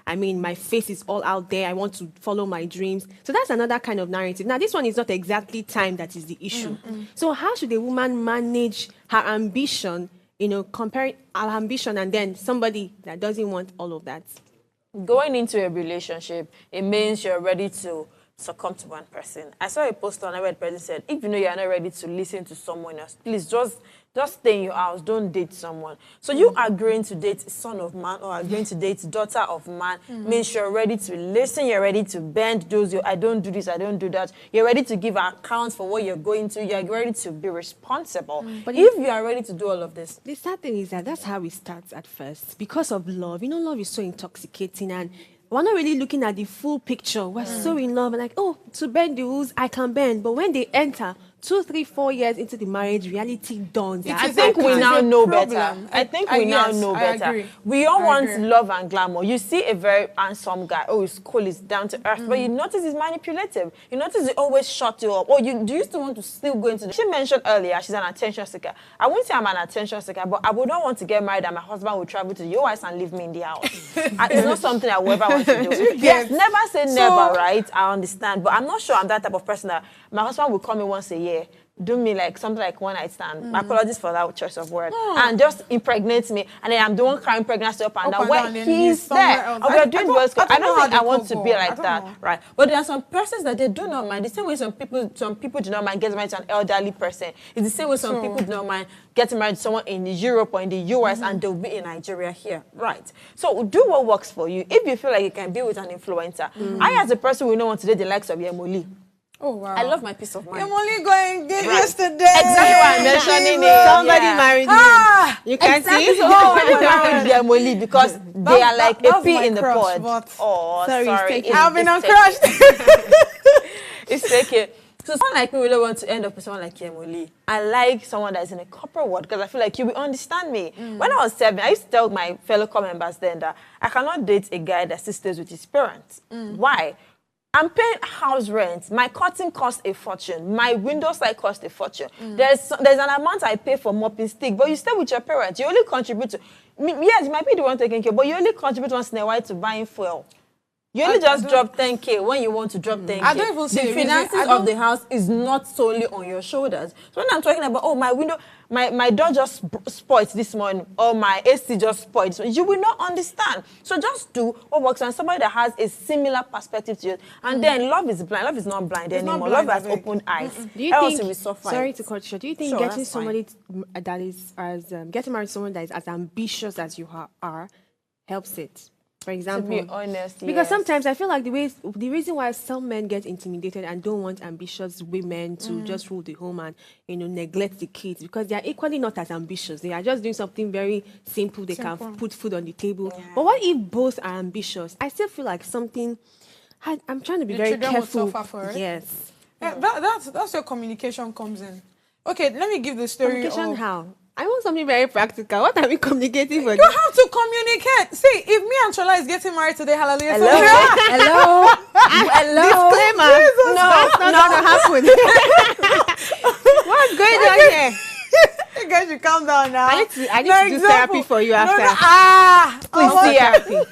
Speaker 1: my face is all out there. I want to follow my dreams. So that's another kind of narrative. Now, this one is not exactly time that is the issue. So how should a woman manage her ambition, comparing her ambition and then somebody that doesn't want all of that?
Speaker 3: Going into a relationship, it means you're ready to succumb to one person. I saw a post on where the person said, if you know you're not ready to listen to someone else, please just stay in your house. Don't date someone. So you agreeing to date son of man or agreeing to date daughter of man means you're ready to listen. You're ready to bend those. I don't do this. I don't do that. You're ready to give accounts for what you're going to. You're ready to be responsible. But if you are ready to do all of this,
Speaker 1: the sad thing is that's how it starts at first because of love. You know, love is so intoxicating and we're not really looking at the full picture. We're so in love and like, oh, to bend the rules, I can bend. But when they enter 2, 3, 4 years into the marriage, reality dawns.
Speaker 2: It
Speaker 3: I
Speaker 2: is
Speaker 3: think
Speaker 2: a-
Speaker 3: we
Speaker 2: it is
Speaker 3: now
Speaker 2: a
Speaker 3: know
Speaker 2: problem.
Speaker 3: better. I think we now
Speaker 2: yes,
Speaker 3: know
Speaker 2: I
Speaker 3: better.
Speaker 2: agree.
Speaker 3: We all
Speaker 2: I
Speaker 3: want
Speaker 2: agree.
Speaker 3: love and glamour. You see a very handsome guy. Oh, he's cool, he's down to earth. But you notice he's manipulative. You notice he always shut you up. Oh, do you still want to still go into the... She mentioned earlier she's an attention seeker. I wouldn't say I'm an attention seeker, but I would not want to get married and my husband would travel to the US and leave me in the house. It's not something I would ever want to do. Yes, never say never, right? I understand. But I'm not sure I'm that type of person that my husband will call me once a year, do me like something like one night stand. My apologies for that choice of word. And just impregnate me. And then I'm the one carrying pregnancy up and down. When
Speaker 2: then
Speaker 3: he's
Speaker 2: somewhere
Speaker 3: there.
Speaker 2: else.
Speaker 3: And we're doing voice call. I don't think I want to be like
Speaker 2: I
Speaker 3: that.
Speaker 2: don't know.
Speaker 3: Right. But there are some persons that they do not mind. The same way some people do not mind getting married to an elderly person. It's the same way some people do not mind getting married to someone in Europe or in the US and they'll be in Nigeria here. Right. So do what works for you. If you feel like you can be with an influencer. I as a person will not want to date the likes of Yemoli.
Speaker 2: Oh, wow.
Speaker 3: I love my peace of mind.
Speaker 2: I'm only going yesterday.
Speaker 3: Exactly why I'm mentioning it.
Speaker 1: Somebody
Speaker 3: Yeah.
Speaker 1: married me.
Speaker 2: Ah!
Speaker 1: You can
Speaker 3: Exactly.
Speaker 1: see.
Speaker 3: So nobody married their Molly because they are like
Speaker 2: that
Speaker 3: a
Speaker 2: was
Speaker 3: pea
Speaker 2: my
Speaker 3: in the
Speaker 2: crush,
Speaker 3: pod.
Speaker 2: but-
Speaker 3: Oh,
Speaker 1: Sorry,
Speaker 3: sorry.
Speaker 1: it's taken.
Speaker 2: I've been
Speaker 3: It's
Speaker 2: uncrushed.
Speaker 3: It's taken. So someone like me really want to end up with someone like Yemoli. I like someone that is in a corporate world because I feel like you will understand me. When I was 7, I used to tell my fellow core members then that I cannot date a guy that still stays with his parents. Why? I'm paying house rent. My curtain costs a fortune. My window side costs a fortune. There's an amount I pay for mopping stick, but you stay with your parents. You only contribute to... Yes, you might be the one taking care, but you only contribute once in a while to buying fuel. You only just drop 10K when you want to drop 10K.
Speaker 2: I don't even see
Speaker 3: the
Speaker 2: the reason-
Speaker 3: finances
Speaker 2: I
Speaker 3: of
Speaker 2: don't-
Speaker 3: the house is not solely on your shoulders. So when I'm talking about, oh, my window, my door just spoiled this morning, or my AC just spoiled, so you will not understand. So just do what works on somebody that has a similar perspective to you. And then love is blind. Love is not blind
Speaker 2: It's not
Speaker 3: anymore.
Speaker 2: blind,
Speaker 3: love has
Speaker 2: I beg.
Speaker 3: opened eyes.
Speaker 1: Do you
Speaker 3: Else
Speaker 1: think?
Speaker 3: you will suffer.
Speaker 1: Sorry to cut you short. Do you think
Speaker 3: Sure,
Speaker 1: getting
Speaker 3: that's fine.
Speaker 1: somebody that is as getting married to someone that is as ambitious as you are helps it? For
Speaker 3: To
Speaker 1: example,
Speaker 3: be honest,
Speaker 1: because
Speaker 3: yes.
Speaker 1: sometimes I feel like the reason why some men get intimidated and don't want ambitious women to just rule the home and neglect the kids because they are equally not as ambitious. They are just doing something very simple. They can put food on the table. But what if both are ambitious? I still feel like something. I'm trying to be
Speaker 2: The
Speaker 1: very
Speaker 2: children will
Speaker 1: careful.
Speaker 2: suffer for it?
Speaker 1: Yes.
Speaker 2: Yeah, that's where communication comes in. Okay, let me give the story
Speaker 1: Communication
Speaker 2: of...
Speaker 1: how? I want something very practical. What are we communicating for?
Speaker 2: You have to communicate. See, if me and Chola is getting married today, hallelujah.
Speaker 3: Hello?
Speaker 1: Hello. Hello. Disclaimer. That's not gonna happen. What's going on here?
Speaker 2: You guys should calm down now.
Speaker 1: I need to
Speaker 2: For
Speaker 1: do therapy for you after.
Speaker 2: Please
Speaker 1: See therapy.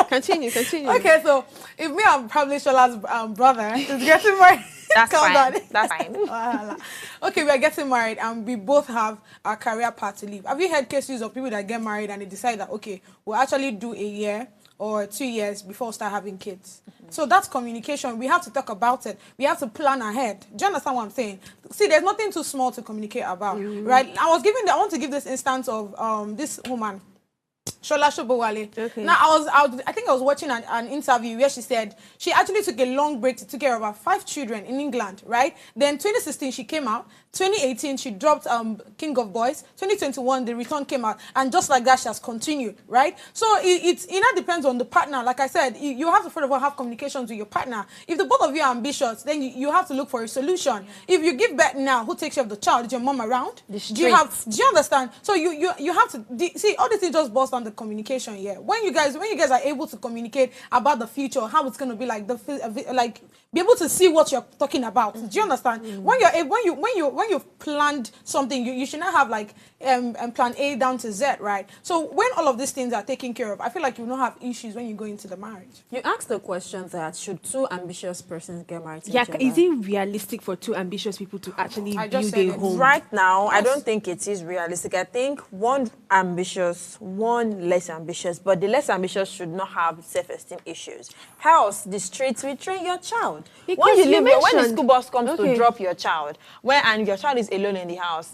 Speaker 1: Continue.
Speaker 2: Okay, so if me and probably Shola's brother is getting married,
Speaker 3: That's
Speaker 2: calm
Speaker 3: fine.
Speaker 2: down.
Speaker 3: That's fine.
Speaker 2: Wahala. Okay, we are getting married and we both have our career path to leave. Have you heard cases of people that get married and they decide that, okay, we'll actually do a year or 2 years before we start having kids? So that's communication. We have to talk about it. We have to plan ahead. Do you understand what I'm saying? See, there's nothing too small to communicate about, right? I want to give this instance of this woman, Shola Shobowale.
Speaker 1: Okay.
Speaker 2: Now, I think I was watching an interview where she said she actually took a long break to take care of her 5 children in England, right? Then 2016, she came out. 2018, she dropped King of Boys. 2021, the return came out. And just like that, she has continued, right? So it now depends on the partner. Like I said, you have to, first of all, have communications with your partner. If the both of you are ambitious, then you have to look for a solution. If you give birth now, who takes care of the child? Is your mom around? Do you understand? So you have to see, all this things just boils down to communication here. When you guys are able to communicate about the future, how it's going to be like, be able to see what you're talking about. Do you understand? When you've planned something, you should not have like plan A down to Z, right? So when all of these things are taken care of, I feel like you will not have issues when you go into the marriage.
Speaker 3: You asked the question that should 2 ambitious persons get married to
Speaker 1: Yeah,
Speaker 3: each other?
Speaker 1: is it realistic for 2 ambitious people to actually
Speaker 2: I just
Speaker 1: build
Speaker 2: said
Speaker 1: a
Speaker 2: it.
Speaker 1: home?
Speaker 3: Right now, I don't think it is realistic. I think 1 ambitious, 1 less ambitious, but the less ambitious should not have self-esteem issues. Else, the streets will train your child.
Speaker 1: Because
Speaker 3: When
Speaker 1: you
Speaker 3: when the
Speaker 1: mentioned-
Speaker 3: school bus comes
Speaker 1: Okay.
Speaker 3: to drop your child, and your child is alone in the house,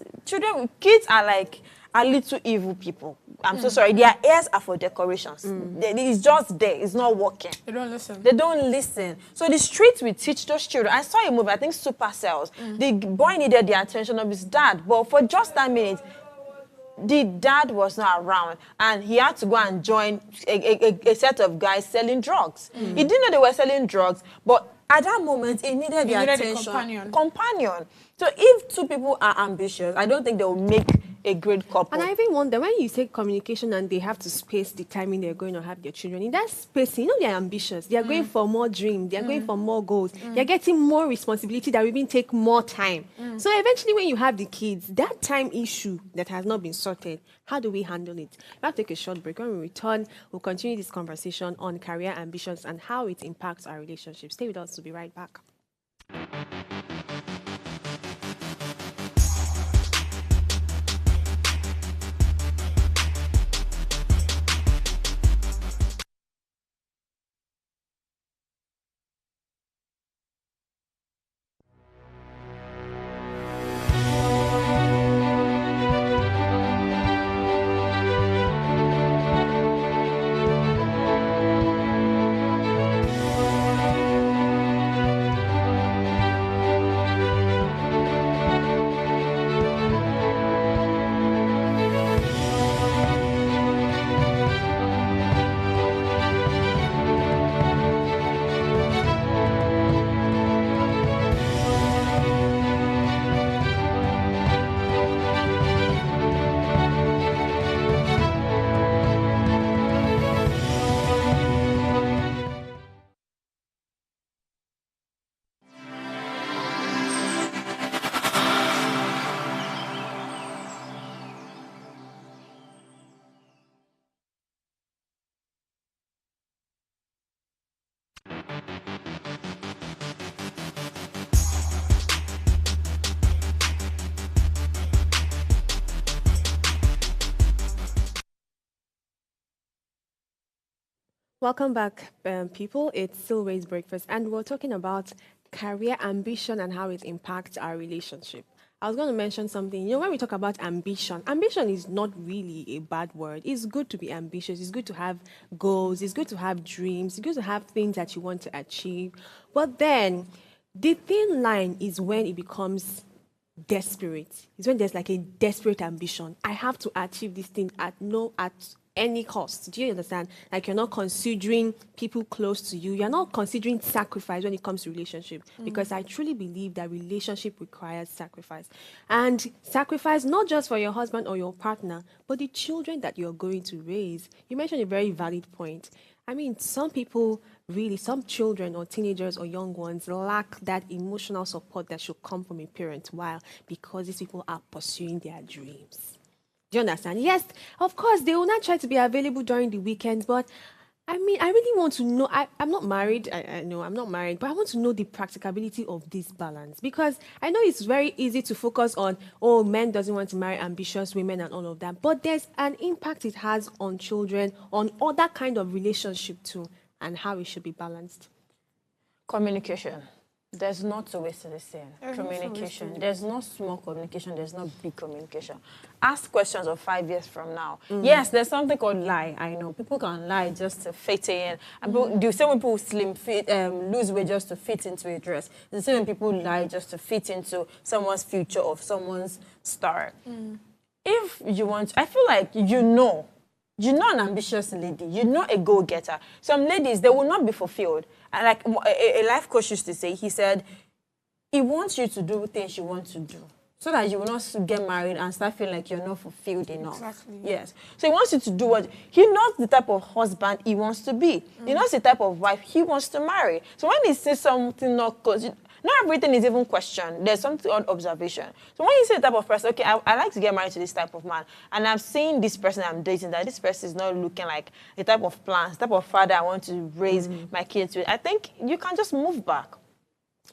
Speaker 3: kids are little evil people. I'm so sorry. Their ears are for decorations. It's just there. It's not working.
Speaker 2: They don't listen.
Speaker 3: They don't listen. So the streets will teach those children. I saw a movie, I think Supercells. The boy needed the attention of his dad, but for just that minute, the dad was not around and he had to go and join a set of guys selling drugs. He didn't know they were selling drugs, but at that moment, he needed the attention. Companion. So if two people are ambitious, I don't think they will make a great couple.
Speaker 1: And I even wonder, when you say communication and they have to space the timing they're going to have their children, in that space, you know, they're ambitious. They're going for more dreams. They're going for more goals. They're getting more responsibility that will even take more time. So eventually, when you have the kids, that time issue that has not been sorted, how do we handle it? We'll have to take a short break. When we return, we'll continue this conversation on career ambitions and how it impacts our relationships. Stay with us. We'll be right back. Welcome back, people. It's still Ways Breakfast, and we're talking about career ambition and how it impacts our relationship. I was going to mention something. You know, when we talk about ambition, ambition is not really a bad word. It's good to be ambitious. It's good to have goals. It's good to have dreams. It's good to have things that you want to achieve. But then, the thin line is when it becomes desperate. It's when there's like a desperate ambition. I have to achieve this thing at any cost. Do you understand? Like, you're not considering people close to you. You're not considering sacrifice when it comes to relationship. Because I truly believe that relationship requires sacrifice. And sacrifice not just for your husband or your partner, but the children that you're going to raise. You mentioned a very valid point. I mean, some people really, some children or teenagers or young ones lack that emotional support that should come from a parent. Why? Because these people are pursuing their dreams. Do you understand? Yes, of course, they will not try to be available during the weekends, but I mean, I really want to know. I'm not married. I know I'm not married, but I want to know the practicability of this balance, because I know it's very easy to focus on, oh, men doesn't want to marry ambitious women and all of that, but there's an impact it has on children, on other kind of relationship too, and how it should be balanced.
Speaker 3: Communication. There's not two ways to listen. Communication. There's no small communication. There's no big communication. Ask questions of 5 years from now. Yes, there's something called lie. I know people can lie just to fit in. And the same way people lose weight just to fit into a dress. The same way people lie just to fit into someone's future or someone's star. If you want, I feel like you're not an ambitious lady. You're not a go-getter. Some ladies, they will not be fulfilled. And like a life coach used to say, he said, he wants you to do things you want to do, so that you will not get married and start feeling like you're not fulfilled enough. Exactly. Yes. So he wants you to do what, he knows the type of husband he wants to be. He knows the type of wife he wants to marry. So when he says something not good, not everything is even questioned. There's something on observation. So when you see the type of person, okay, I like to get married to this type of man, and I'm seeing this person I'm dating, that this person is not looking like the type of plans, the type of father I want to raise my kids with, I think you can just move back.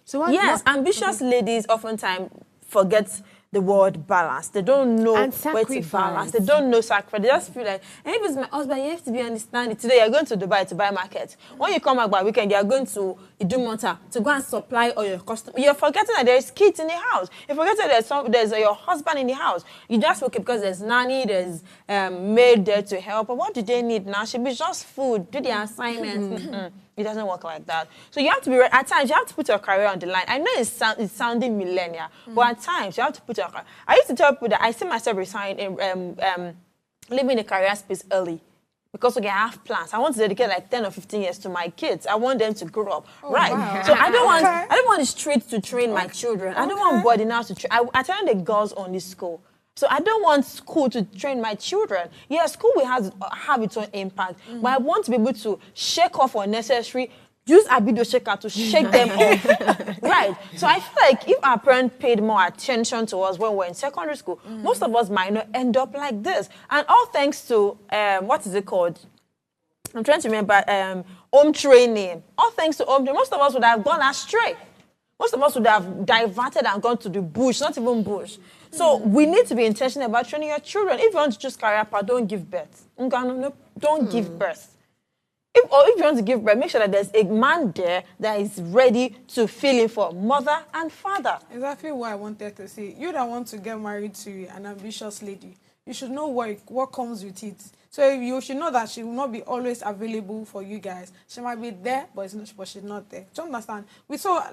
Speaker 3: So ambitious ladies oftentimes forget the word balance. They don't know where to balance. They don't know sacrifice. They just feel like, hey, if it's my husband, you have to be understanding. Today you're going to Dubai to buy market. When you come back by weekend, you're going to Idumota to go and supply all your customers. You're forgetting that there's kids in the house. You're forgetting that there's your husband in the house. You just okay because there's nanny, there's maid there to help. But what do they need now? Should be just food. Do the assignments. It doesn't work like that. So you have to be, at times, you have to put your career on the line. I know it's sounding millennial, but at times, you have to put your career. I used to tell people that I see myself resigning, living the career space early. Because, okay, I have plans. I want to dedicate like 10 or 15 years to my kids. I want them to grow up, right?
Speaker 2: Wow.
Speaker 3: So I don't want the streets to train my children. I don't want boarding house to train. I tell the girls on this school. So I don't want school to train my children. Yeah, school will have its own impact, but I want to be able to shake off unnecessary. Use a video shaker to shake them off, right? So I feel like if our parents paid more attention to us when we were in secondary school, most of us might not end up like this. And all thanks to, what is it called? I'm trying to remember, home training. All thanks to home training, most of us would have gone astray. Most of us would have diverted and gone to the bush, not even bush. So we need to be intentional about training your children. If you want to choose career path, don't give birth. Don't give birth. If you want to give birth, make sure that there's a man there that is ready to fill in for mother and father.
Speaker 2: Exactly what I wanted to say. You that want to get married to an ambitious lady, you should know what comes with it. So you should know that she will not be always available for you guys. She might be there, but she's not there. Do you understand?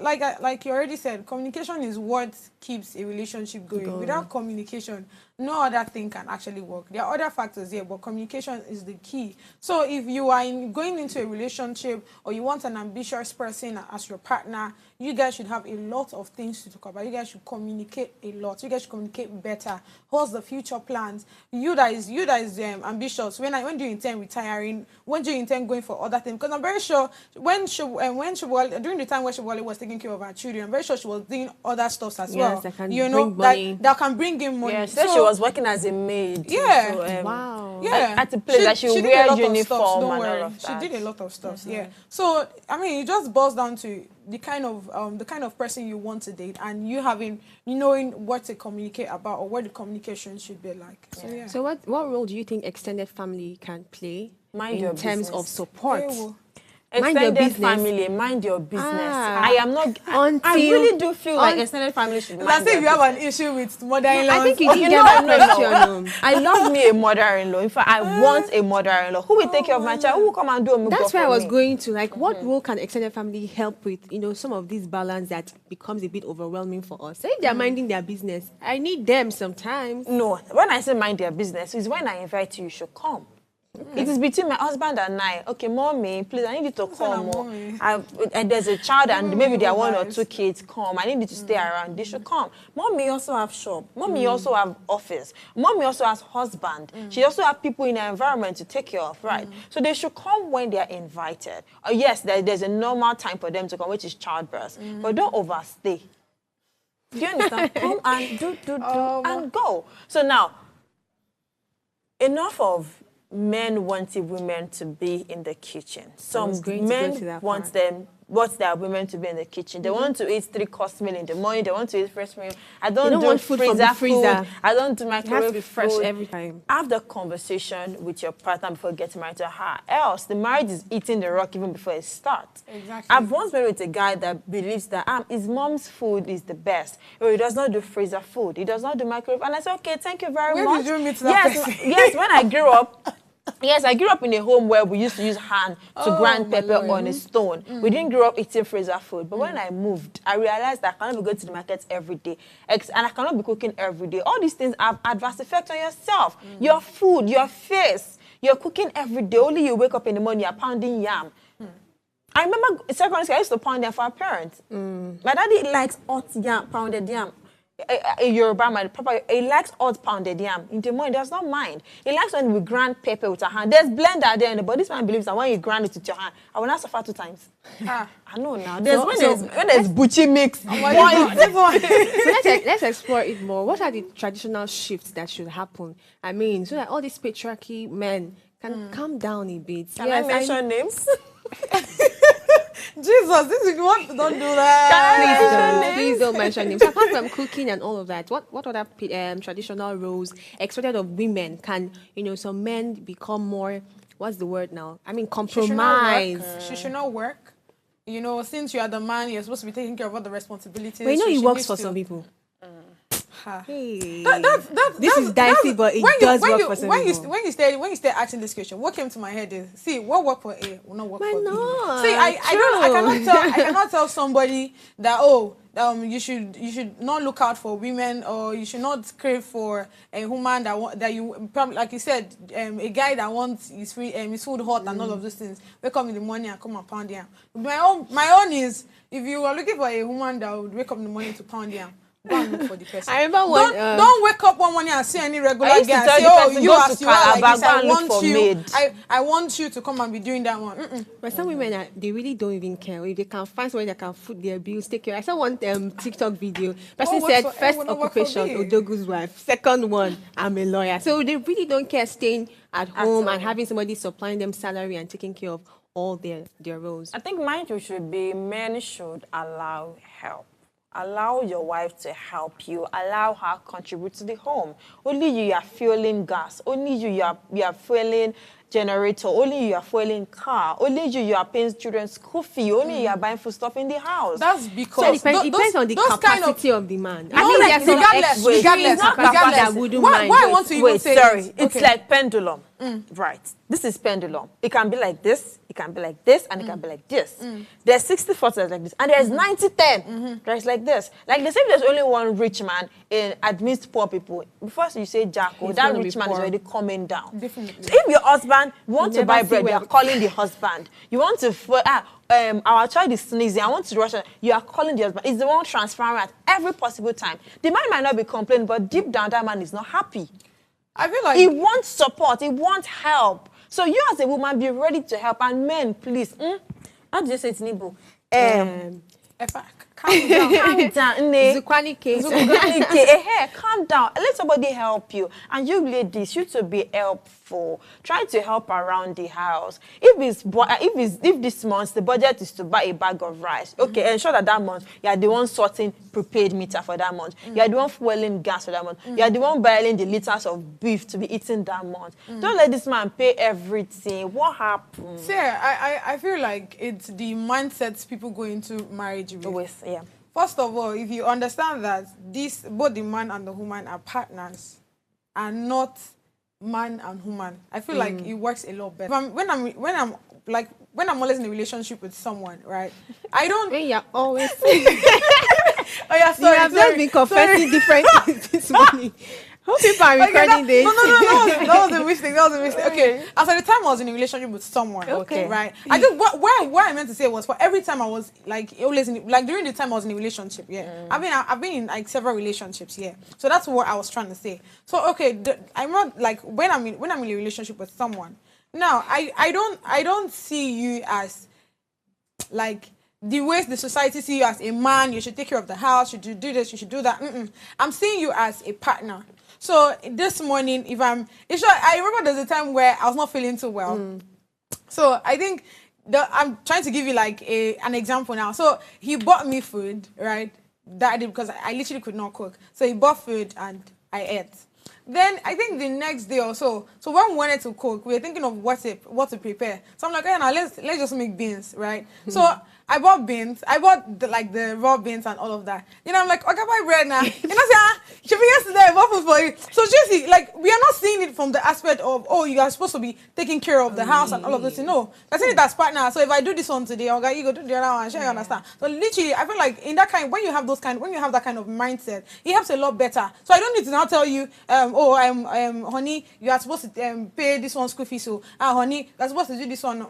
Speaker 2: Like you already said, communication is what keeps a relationship going. Without communication, no other thing can actually work. There are other factors here, but communication is the key. So if you are going into a relationship or you want an ambitious person as your partner, you guys should have a lot of things to talk about. You guys should communicate a lot. You guys should communicate better. What's the future plans? You that is ambitious. When do you intend retiring? When do you intend going for other things? Because I'm very sure during the time when Shibwale was taking care of her children, I'm very sure she was doing other stuff as well.
Speaker 1: That can bring money.
Speaker 2: That can bring in money.
Speaker 3: Yeah, she was working as a maid.
Speaker 2: Yeah.
Speaker 3: So,
Speaker 1: Wow.
Speaker 2: Yeah.
Speaker 3: At the place that she wear uniform
Speaker 2: Don't
Speaker 3: and
Speaker 2: worry.
Speaker 3: all of that.
Speaker 2: She did a lot of stuff. Yeah. So I mean, it just boils down to the kind of person you want to date, and knowing what to communicate about or what the communication should be like. So yeah.
Speaker 1: So what role do you think extended family can play
Speaker 3: Mind your
Speaker 1: in terms of
Speaker 3: business.
Speaker 1: support?
Speaker 2: Yeah, well,
Speaker 1: Mind your
Speaker 3: Extended
Speaker 1: business.
Speaker 3: family, mind your business.
Speaker 1: Ah.
Speaker 3: I am not. I really do feel like extended family should mind
Speaker 2: Let's say
Speaker 3: their
Speaker 2: if you have
Speaker 3: business.
Speaker 2: an issue with mother-in-law.
Speaker 1: I think you
Speaker 3: Okay,
Speaker 1: didn't
Speaker 3: no,
Speaker 1: get
Speaker 3: no,
Speaker 1: that
Speaker 3: no.
Speaker 1: question.
Speaker 3: I love me a mother-in-law. In fact, I want a mother-in-law who will take care of my child, who will come and do a
Speaker 1: That's where I
Speaker 3: for
Speaker 1: was
Speaker 3: me.
Speaker 1: going to. Like, what role can extended family help with, some of these balance that becomes a bit overwhelming for us? So if they're minding their business, I need them sometimes.
Speaker 3: No, when I say mind their business, is when I invite you, you should come. It is between my husband and I. Okay, mommy, please, I need you to come.
Speaker 2: mommy.
Speaker 3: And there's a child and maybe there are 1 or 2 kids. Come, I need you to stay around. They should come. Mommy also have shop. Mommy also have office. Mommy also has husband. She also have people in her environment to take care of, right? So they should come when they are invited. Yes, there's a normal time for them to come, which is childbirth. But don't overstay. Do you understand? Come and do and go. So now, enough of men wanting women to be in the kitchen. Some
Speaker 1: was going to go
Speaker 3: men
Speaker 1: to that
Speaker 3: want
Speaker 1: part.
Speaker 3: their women to be in the kitchen. They want to eat 3-course meal in the morning. They want to eat fresh meal. I
Speaker 1: They
Speaker 3: don't
Speaker 1: don't
Speaker 3: do
Speaker 1: want food from the freezer.
Speaker 3: food. I don't do
Speaker 1: It has to
Speaker 3: microwave
Speaker 1: be fresh
Speaker 3: food.
Speaker 1: every time.
Speaker 3: Have the conversation with your partner before getting married to her. Else, the marriage is eating the rock even before it starts.
Speaker 2: Exactly.
Speaker 3: I've once been with a guy that believes that his mom's food is the best. Or he does not do freezer food. He does not do microwave. And I said, okay, thank you very
Speaker 2: Where
Speaker 3: much.
Speaker 2: did you meet that person?
Speaker 3: Yes, when I grew up. Yes, I grew up in a home where we used to use hand to grind
Speaker 2: my
Speaker 3: pepper
Speaker 2: Lord.
Speaker 3: on a stone. We didn't grow up eating freezer food. But when I moved, I realized that I cannot be going to the market every day. And I cannot be cooking every day. All these things have adverse effects on yourself. Your food, your face. You're cooking every day. Only you wake up in the morning, you're pounding yam. I remember in secondary school, I used to pound yam for our parents. My daddy likes hot yam, pounded yam. A Yoruba man, he likes hot pounded yam in the morning. He does not mind. He likes when we grind pepper with our hand. There's blender there, but this man believes that when you grind it with your hand, I will not suffer 2 times. I know now. When there's buchi mix,
Speaker 1: So let's explore it more. What are the traditional shifts that should happen? I mean, so that all these patriarchy men can calm down a bit.
Speaker 3: Can I mention names?
Speaker 2: Jesus, this is what don't do that.
Speaker 1: Please don't mention names. So apart from cooking and all of that, what other traditional roles expected of women can, some men become more, what's the word now? I mean, compromise.
Speaker 2: She should not work. Since you are the man, you're supposed to be taking care of all the responsibilities.
Speaker 1: But
Speaker 2: So
Speaker 1: it
Speaker 2: she
Speaker 1: works
Speaker 2: needs
Speaker 1: for
Speaker 2: to-
Speaker 1: some people. Hey.
Speaker 2: This
Speaker 1: is dicey, but it does work for some people.
Speaker 2: When you start asking this question, what came to my head is, see, what work for A will not work for B.
Speaker 1: not?
Speaker 2: See, I cannot tell somebody that, you should not look out for women, or you should not crave for a woman that you probably, like you said, a guy that wants his food hot and all of those things. Wake up in the morning and come and pound yam. My own is, if you are looking for a woman that would wake up in the morning to pound yam, go and look for the person.
Speaker 1: I remember when
Speaker 2: don't wake up one morning and see any regular
Speaker 3: I used to
Speaker 2: guy and
Speaker 3: tell
Speaker 2: say,
Speaker 3: the
Speaker 2: oh,
Speaker 3: person,
Speaker 2: you
Speaker 3: go
Speaker 2: as
Speaker 3: to
Speaker 2: you are like
Speaker 3: Calabar,
Speaker 2: this,
Speaker 3: go
Speaker 2: I
Speaker 3: and look
Speaker 2: want
Speaker 3: for
Speaker 2: you.
Speaker 3: maid.
Speaker 2: I want you to come and be doing that one.
Speaker 1: But some women, they really don't even care. If they can find somebody that can foot their bills, take care. I saw one TikTok video. Person
Speaker 2: What
Speaker 1: said,
Speaker 2: works for
Speaker 1: first
Speaker 2: A will not work for
Speaker 1: occupation,
Speaker 2: B.
Speaker 1: Odogu's wife. Second one, I'm a lawyer. So they really don't care staying at home and having somebody supplying them salary and taking care of all their roles.
Speaker 3: I think mine too should be, men should allow help. Allow your wife to help you. Allow her contribute to the home. Only you are fueling gas. Only you are fueling generator. Only you are fueling car. Only you are paying children's school fee. Only you are buying food stuff in the house.
Speaker 2: That's
Speaker 1: So
Speaker 2: because
Speaker 1: it depends on the
Speaker 2: those kind
Speaker 1: capacity of the man.
Speaker 2: No,
Speaker 1: I think
Speaker 2: like,
Speaker 1: there's some
Speaker 2: regardless,
Speaker 1: capacity that wouldn't mind.
Speaker 2: Why I want to even
Speaker 3: Wait,
Speaker 2: say
Speaker 3: sorry.
Speaker 2: this?
Speaker 3: It's
Speaker 2: Okay.
Speaker 3: like pendulum. Right. This is pendulum. It can be like this, it can be like this, and it can be like this. There's 60-40 like this, and there's 90-10. There's like this. Like they say there's only one rich man amidst poor people. Before you say Jacko,
Speaker 1: He's
Speaker 3: that
Speaker 1: gonna
Speaker 3: rich
Speaker 1: be
Speaker 3: man is
Speaker 1: poor.
Speaker 3: already coming down.
Speaker 2: Definitely.
Speaker 3: So if your husband want to
Speaker 1: Never
Speaker 3: buy
Speaker 1: see
Speaker 3: bread, you
Speaker 1: where-
Speaker 3: are calling the husband. You want to our child is sneezing, I want to rush it. You are calling the husband. It's the one transferring at every possible time. The man might not be complaining, but deep down that man is not happy.
Speaker 2: I feel like
Speaker 3: He wants support. He wants help. So you as a woman, be ready to help. And men, please. How do you say it in Igbo?
Speaker 2: calm down.
Speaker 3: Calm down.
Speaker 1: Zukwani case.
Speaker 3: Calm down. Let somebody help you. And you ladies, you to be helpful. Try to help around the house. If this month the budget is to buy a bag of rice, okay, ensure that month you are the one sorting prepaid meter for that month. You are the one fueling gas for that month. You are the one buying the liters of beef to be eaten that month. Don't let this man pay everything. What happened?
Speaker 2: Sarah, I feel like it's the mindsets people go into marriage with.
Speaker 3: Always, yeah.
Speaker 2: First of all, if you understand that both the man and the woman are partners and not man and woman, I feel like it works a lot better. When I'm always in a relationship with someone, right? I don't.
Speaker 1: When you're always
Speaker 2: Oh yeah, sorry.
Speaker 1: you have just been confessing different things this morning. Hope people are recording this.
Speaker 2: No, that was a mistake. Okay, as at the time I was in a relationship with someone,
Speaker 1: Okay.
Speaker 2: right? I just what I meant to say was, for every time I was like always during the time I was in a relationship, yeah. I've been in like several relationships, yeah. So that's what I was trying to say. So okay, I'm not like when I'm in a relationship with someone. Now I don't see you as like the ways the society see you as a man. You should take care of the house. You should do this. You should do that. I'm seeing you as a partner. So this morning, I remember there's a time where I was not feeling too well. So I think I'm trying to give you like an example now. So he bought me food, right? That I did because I literally could not cook. So he bought food and I ate. Then I think the next day or so when we wanted to cook, we were thinking of what to prepare. So I'm like, okay, now let's just make beans, right? So I bought beans. I bought the raw beans and all of that. You know, I'm like, okay, buy bread now. You know, say, should be yesterday, I bought food for you. So seriously, like, we are not seeing it from the aspect of, oh, you are supposed to be taking care of the house and all of this. No, I see it as partner. So if I do this one today, okay, you go do the other one. Sure, you understand. So literally, I feel like in that kind, when you have that kind of mindset, it helps a lot better. So I don't need to now tell you, honey, you are supposed to pay this one school fees. So, honey, you're supposed to do this one.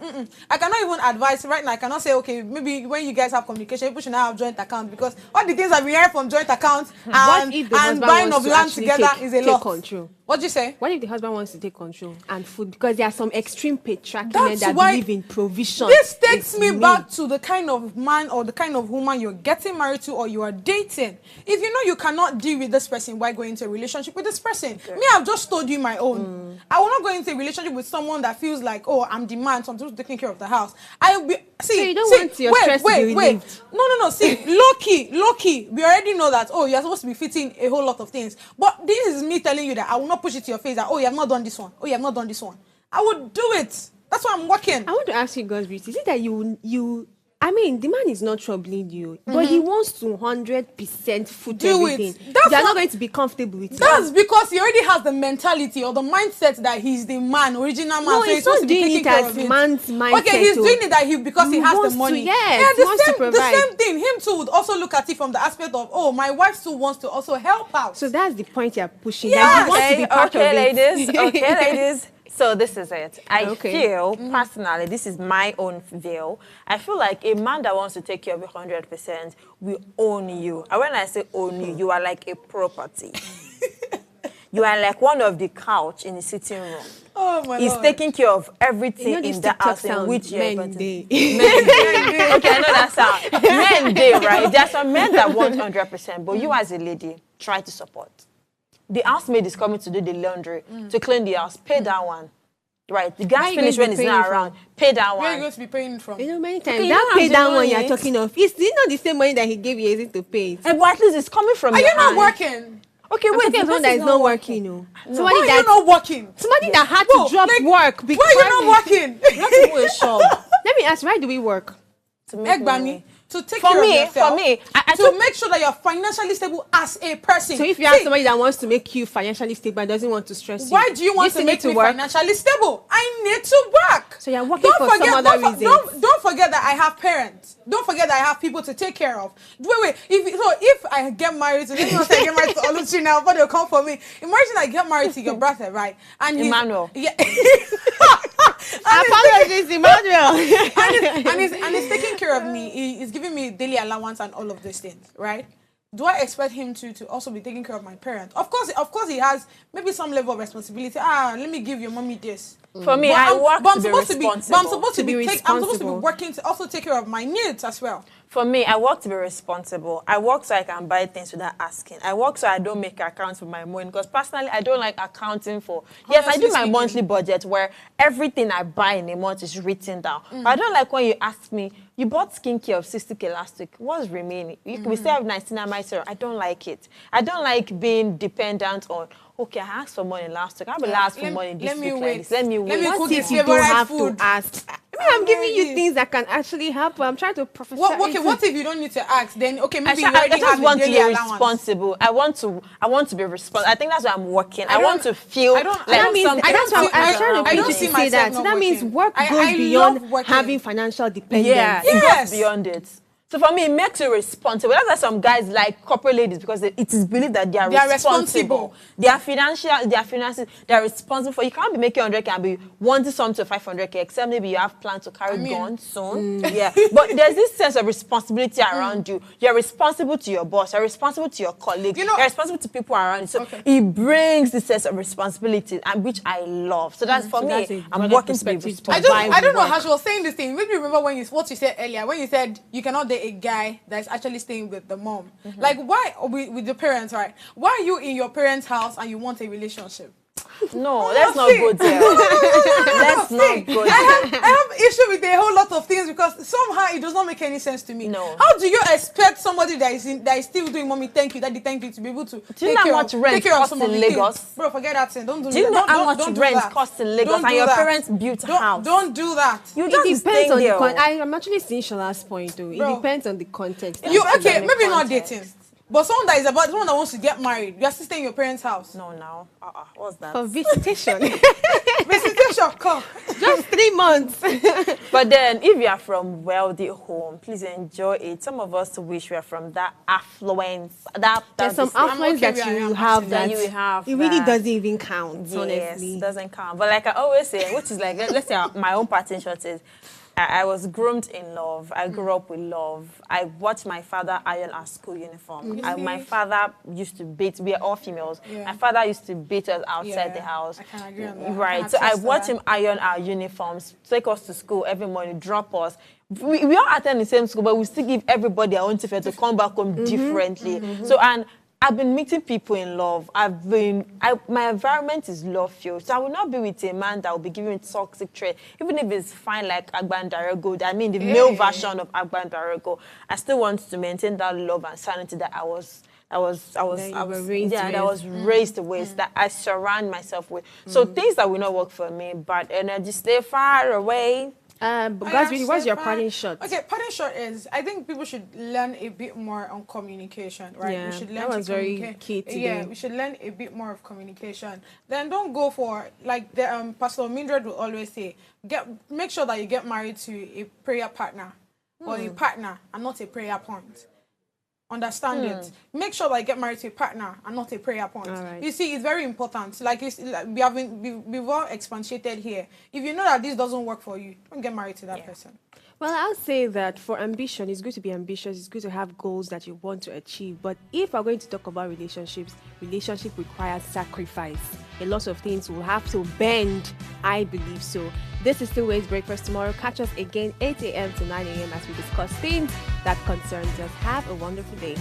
Speaker 2: I cannot even advise right now. I cannot say, okay, maybe when you guys have communication, people should now have joint account, because all the things I've been hearing from joint accounts and buying of land together is a lot.
Speaker 1: Control.
Speaker 2: What'd you say?
Speaker 1: What if the husband wants to take control and food? Because there are some extreme patriarchy men
Speaker 2: That's
Speaker 1: that
Speaker 2: why
Speaker 1: believe in provision.
Speaker 2: This takes
Speaker 1: It's
Speaker 2: me back to the kind of man or the kind of woman you're getting married to or you are dating. If you know you cannot deal with this person, why go into a relationship with this person? Okay. Me, I've just told you my own. I will not go into a relationship with someone that feels like, oh, I'm the man, so I'm supposed to be taking care of the house. I will be. See,
Speaker 1: so you don't want your stress to be relieved.
Speaker 2: No. See, low key. We already know that. Oh, you're supposed to be fitting a whole lot of things. But this is me telling you that I will not push it to your face that, oh, you have not done this one. Oh, you have not done this one. I would do it. That's why I'm working.
Speaker 1: I want to ask you, God's beauty. Is it that you I mean, the man is not troubling you, but he wants to 100% foot
Speaker 2: Do it.
Speaker 1: everything.
Speaker 2: That's
Speaker 1: You're
Speaker 2: what-
Speaker 1: not going to be comfortable with it.
Speaker 2: That's because he already has the mentality or the mindset that he's the man, original man.
Speaker 1: No,
Speaker 2: so he's
Speaker 1: he's
Speaker 2: supposed
Speaker 1: not
Speaker 2: to be
Speaker 1: doing
Speaker 2: taking
Speaker 1: it
Speaker 2: care
Speaker 1: as
Speaker 2: of it.
Speaker 1: man's mindset.
Speaker 2: Okay, he's doing it that because he
Speaker 1: He
Speaker 2: has
Speaker 1: wants
Speaker 2: the
Speaker 1: to,
Speaker 2: money.
Speaker 1: yes, he wants to
Speaker 2: the
Speaker 1: provide.
Speaker 2: same thing. Him too would also look at it from the aspect of, oh, my wife too wants to also help out.
Speaker 1: So that's the point you're pushing.
Speaker 2: Yeah.
Speaker 1: That he wants to be part of it.
Speaker 3: ladies. Okay, ladies. So this is it. I
Speaker 1: Okay.
Speaker 3: feel, personally, this is my own view. I feel like a man that wants to take care of you 100% will own you. And when I say own you, you are like a property. You are like one of the couch in the sitting room.
Speaker 2: Oh my
Speaker 3: He's
Speaker 2: Lord.
Speaker 3: taking care of everything
Speaker 1: You know this
Speaker 3: in the
Speaker 1: TikTok
Speaker 3: house in
Speaker 1: sound,
Speaker 3: which you're
Speaker 1: men
Speaker 3: able to-
Speaker 1: day.
Speaker 3: Okay, I know that sound. Men day, right? There are some men that want 100%, but you as a lady, try to support. The housemaid is coming to do the laundry, to clean the house. Pay that one. Right? The
Speaker 1: Where
Speaker 3: gas
Speaker 1: you
Speaker 3: finish
Speaker 1: going
Speaker 3: when
Speaker 1: to
Speaker 3: it's
Speaker 1: be
Speaker 3: not
Speaker 1: paying
Speaker 3: around. Pay that
Speaker 2: Where are you
Speaker 3: one.
Speaker 2: going to be paying from?
Speaker 1: You know, many times
Speaker 3: you
Speaker 1: that
Speaker 3: don't
Speaker 1: pay
Speaker 3: have
Speaker 1: that
Speaker 3: to
Speaker 1: one
Speaker 3: know
Speaker 1: you're
Speaker 3: it.
Speaker 1: talking of. It's not the same money that he gave you, is it to pay it?
Speaker 3: But at least it's coming from
Speaker 2: Are
Speaker 3: your
Speaker 2: you not
Speaker 3: hand.
Speaker 2: working?
Speaker 3: Okay,
Speaker 1: I'm
Speaker 3: wait.
Speaker 1: talking
Speaker 3: the
Speaker 1: of someone
Speaker 3: person
Speaker 1: that is not working, no.
Speaker 2: Why
Speaker 1: Somebody
Speaker 2: are you
Speaker 1: that
Speaker 2: not working?
Speaker 1: somebody that had
Speaker 2: Bro,
Speaker 1: to drop
Speaker 2: like,
Speaker 1: work because
Speaker 2: Why are you not working?
Speaker 3: Not to go a shop.
Speaker 1: Let me ask, why do we work?
Speaker 3: To make
Speaker 2: Egbami,
Speaker 3: money.
Speaker 2: to take
Speaker 3: For
Speaker 2: care
Speaker 3: me,
Speaker 2: of yourself.
Speaker 3: for me, I
Speaker 2: to
Speaker 3: took-
Speaker 2: make sure that you're financially stable as a person.
Speaker 1: So if you have
Speaker 2: See,
Speaker 1: somebody that wants to make you financially stable and doesn't want to stress you,
Speaker 2: why do you want
Speaker 1: still
Speaker 2: to
Speaker 1: need
Speaker 2: make me
Speaker 1: work?
Speaker 2: financially stable? I need to work.
Speaker 1: So you're working for some other reasons.
Speaker 2: Don't forget that I have parents. Don't forget that I have people to take care of. Wait. If I get married to, let me not say I get married to Oluchi now, but they'll come for me. Imagine I get married to your brother, right? And he's-
Speaker 3: Emmanuel.
Speaker 2: Yeah.
Speaker 1: Apologies, Emmanuel.
Speaker 2: and he's taking care of me. He's giving me daily allowance and all of these things, right? Do I expect him to also be taking care of my parents? Of course, he has maybe some level of responsibility. Let me give your mommy this.
Speaker 3: For me,
Speaker 2: But
Speaker 3: I
Speaker 2: I'm-
Speaker 3: work
Speaker 2: but
Speaker 3: to be
Speaker 2: supposed
Speaker 3: responsible.
Speaker 2: But I'm supposed to
Speaker 1: To be
Speaker 2: be I'm supposed to be
Speaker 1: responsible.
Speaker 2: working to also take care of my needs as well.
Speaker 3: For me, I work to be responsible. I work so I can buy things without asking. I work so I don't make accounts for my money because personally, I don't like accounting for. Yes, I do
Speaker 2: Honestly
Speaker 3: my
Speaker 2: speaking.
Speaker 3: monthly budget where everything I buy in a month is written down. But I don't like when you ask me, you bought skincare of 60K last week. What's remaining? We still have 19 serum. I don't like it. I don't like being dependent on, okay, I asked for money last week. I will ask for money this week like this. Let me wait.
Speaker 2: Let me
Speaker 1: What
Speaker 2: cook
Speaker 1: if
Speaker 2: his
Speaker 1: you don't
Speaker 2: favorite
Speaker 1: have
Speaker 2: food?
Speaker 1: to ask? I mean, I'm giving you
Speaker 2: Maybe.
Speaker 1: things that can actually help. I'm trying to prophesy.
Speaker 2: Okay, what if you don't need to ask? Then okay,
Speaker 3: I,
Speaker 2: maybe you
Speaker 3: I
Speaker 2: already
Speaker 3: just
Speaker 2: have a
Speaker 3: want to
Speaker 2: daily
Speaker 3: be
Speaker 2: allowance.
Speaker 3: responsible. I want to be responsible. I think that's why I'm working. I
Speaker 2: don't-
Speaker 3: want to feel
Speaker 2: I don't-
Speaker 3: like
Speaker 1: That means,
Speaker 3: something
Speaker 1: that's why
Speaker 3: is
Speaker 1: I was
Speaker 3: around
Speaker 1: trying to
Speaker 3: me.
Speaker 2: I don't
Speaker 1: put
Speaker 2: see
Speaker 1: you to say
Speaker 2: myself
Speaker 1: that.
Speaker 2: not
Speaker 1: So that means
Speaker 2: working.
Speaker 1: work
Speaker 2: I
Speaker 1: goes
Speaker 2: love
Speaker 1: beyond
Speaker 2: working.
Speaker 1: having financial dependence.
Speaker 3: Yeah, it
Speaker 2: Yes.
Speaker 3: goes beyond it. So for me, it makes you responsible. That's why some guys like corporate ladies because it is believed that they are responsible. Their finances, they are responsible for. You can't be making 100K and be wanting something to 500K, except maybe you have plans to carry guns soon. Yeah, but there's this sense of responsibility around you. You're responsible to your boss. You're responsible to your colleagues.
Speaker 2: You know-
Speaker 3: you're responsible to people around you. So
Speaker 2: Okay.
Speaker 3: it brings this sense of responsibility, and which I love. So that's for
Speaker 1: So that's
Speaker 3: me.
Speaker 1: a
Speaker 3: I'm
Speaker 1: broader
Speaker 3: working to be
Speaker 1: perspective.
Speaker 3: responsible.
Speaker 2: I don't know how she was saying this thing. Maybe you remember what you said earlier when you said you cannot date a guy that's actually staying with the mom. Like why with the parents, right? Why are you in your parents' house and you want a relationship?
Speaker 3: No, let's not
Speaker 2: see.
Speaker 3: go there. Let's not go there.
Speaker 2: I have issue with a whole lot of things because somehow it does not make any sense to me.
Speaker 3: No.
Speaker 2: How do you expect somebody that is still doing mommy thank you, daddy thank you to be able to
Speaker 3: Do you know how much rent costs
Speaker 2: some of
Speaker 3: in
Speaker 2: the things?
Speaker 3: Lagos?
Speaker 2: Bro, forget that thing. Don't do
Speaker 3: Do you
Speaker 2: that.
Speaker 3: know
Speaker 2: Don't-
Speaker 3: how
Speaker 2: don't-
Speaker 3: much
Speaker 2: don't do
Speaker 3: rent
Speaker 2: that.
Speaker 3: costs in Lagos
Speaker 2: Don't
Speaker 3: and
Speaker 2: do
Speaker 3: your
Speaker 2: that.
Speaker 3: parents built a house?
Speaker 2: Don't do that.
Speaker 3: You
Speaker 1: It
Speaker 3: just
Speaker 1: depends on the
Speaker 3: there.
Speaker 1: I'm actually seeing Shala's point though. It
Speaker 2: Bro.
Speaker 1: depends on the context.
Speaker 2: You
Speaker 1: That's
Speaker 2: okay?
Speaker 1: the
Speaker 2: Maybe not
Speaker 1: context.
Speaker 2: dating, but someone that wants to get married. You're still staying in your parents' house.
Speaker 3: No, now. What's that?
Speaker 1: For visitation.
Speaker 2: Visitation come.
Speaker 1: Just 3 months.
Speaker 3: But then, if you are from wealthy home, please enjoy it. Some of us wish we are from that affluence.
Speaker 1: There's some affluence
Speaker 2: okay
Speaker 1: that
Speaker 2: where I
Speaker 1: you
Speaker 2: am
Speaker 1: have
Speaker 2: actually.
Speaker 1: that
Speaker 3: You will have
Speaker 1: it really
Speaker 3: that.
Speaker 1: doesn't even count,
Speaker 3: Yes,
Speaker 1: honestly.
Speaker 3: doesn't count. But like I always say, which is like, let's say my own pattern shot is, I was groomed in love. I grew up with love. I watched my father iron our school uniform. My father used to beat, we are all females.
Speaker 2: Yeah.
Speaker 3: My father used to beat us outside
Speaker 2: Yeah,
Speaker 3: the house.
Speaker 2: I can agree on that. I
Speaker 3: Right.
Speaker 2: can
Speaker 3: So I
Speaker 2: attest to
Speaker 3: watched
Speaker 2: that.
Speaker 3: him iron our uniforms, take us to school every morning, drop us. We all attend the same school, but we still give everybody our own ticket to come back home differently. So, and I've been meeting people in love. My environment is love-filled. So I will not be with a man that will be giving me toxic trait. Even if it's fine like Agban Darego, I mean the male version of Agban Darego, I still want to maintain that love and sanity that I was raised with, that I surround myself with. So things that will not work for me, bad energy, stay far away.
Speaker 1: But guys, really, what's your parting shot?
Speaker 2: Okay, parting shot is I think people should learn a bit more on communication, right?
Speaker 1: Yeah,
Speaker 2: we should learn
Speaker 1: that was
Speaker 2: to
Speaker 1: very
Speaker 2: communicate.
Speaker 1: key today.
Speaker 2: Yeah, we should learn a bit more of communication. Then don't go for like the Pastor Mildred will always say, make sure that you get married to a prayer partner or a partner and not a prayer point. Understand it. Make sure that you get married to a partner and not a prayer point.
Speaker 1: Right.
Speaker 2: You see, it's very important. Like we've all expatiated here. If you know that this doesn't work for you, don't get married to that person.
Speaker 1: Well, I'll say that for ambition, it's good to be ambitious. It's good to have goals that you want to achieve. But if we're going to talk about relationships, relationship requires sacrifice. A lot of things will have to bend. I believe so. This is still Waves Breakfast tomorrow. Catch us again 8 a.m. to 9 a.m. as we discuss things that concerns us. Have a wonderful day.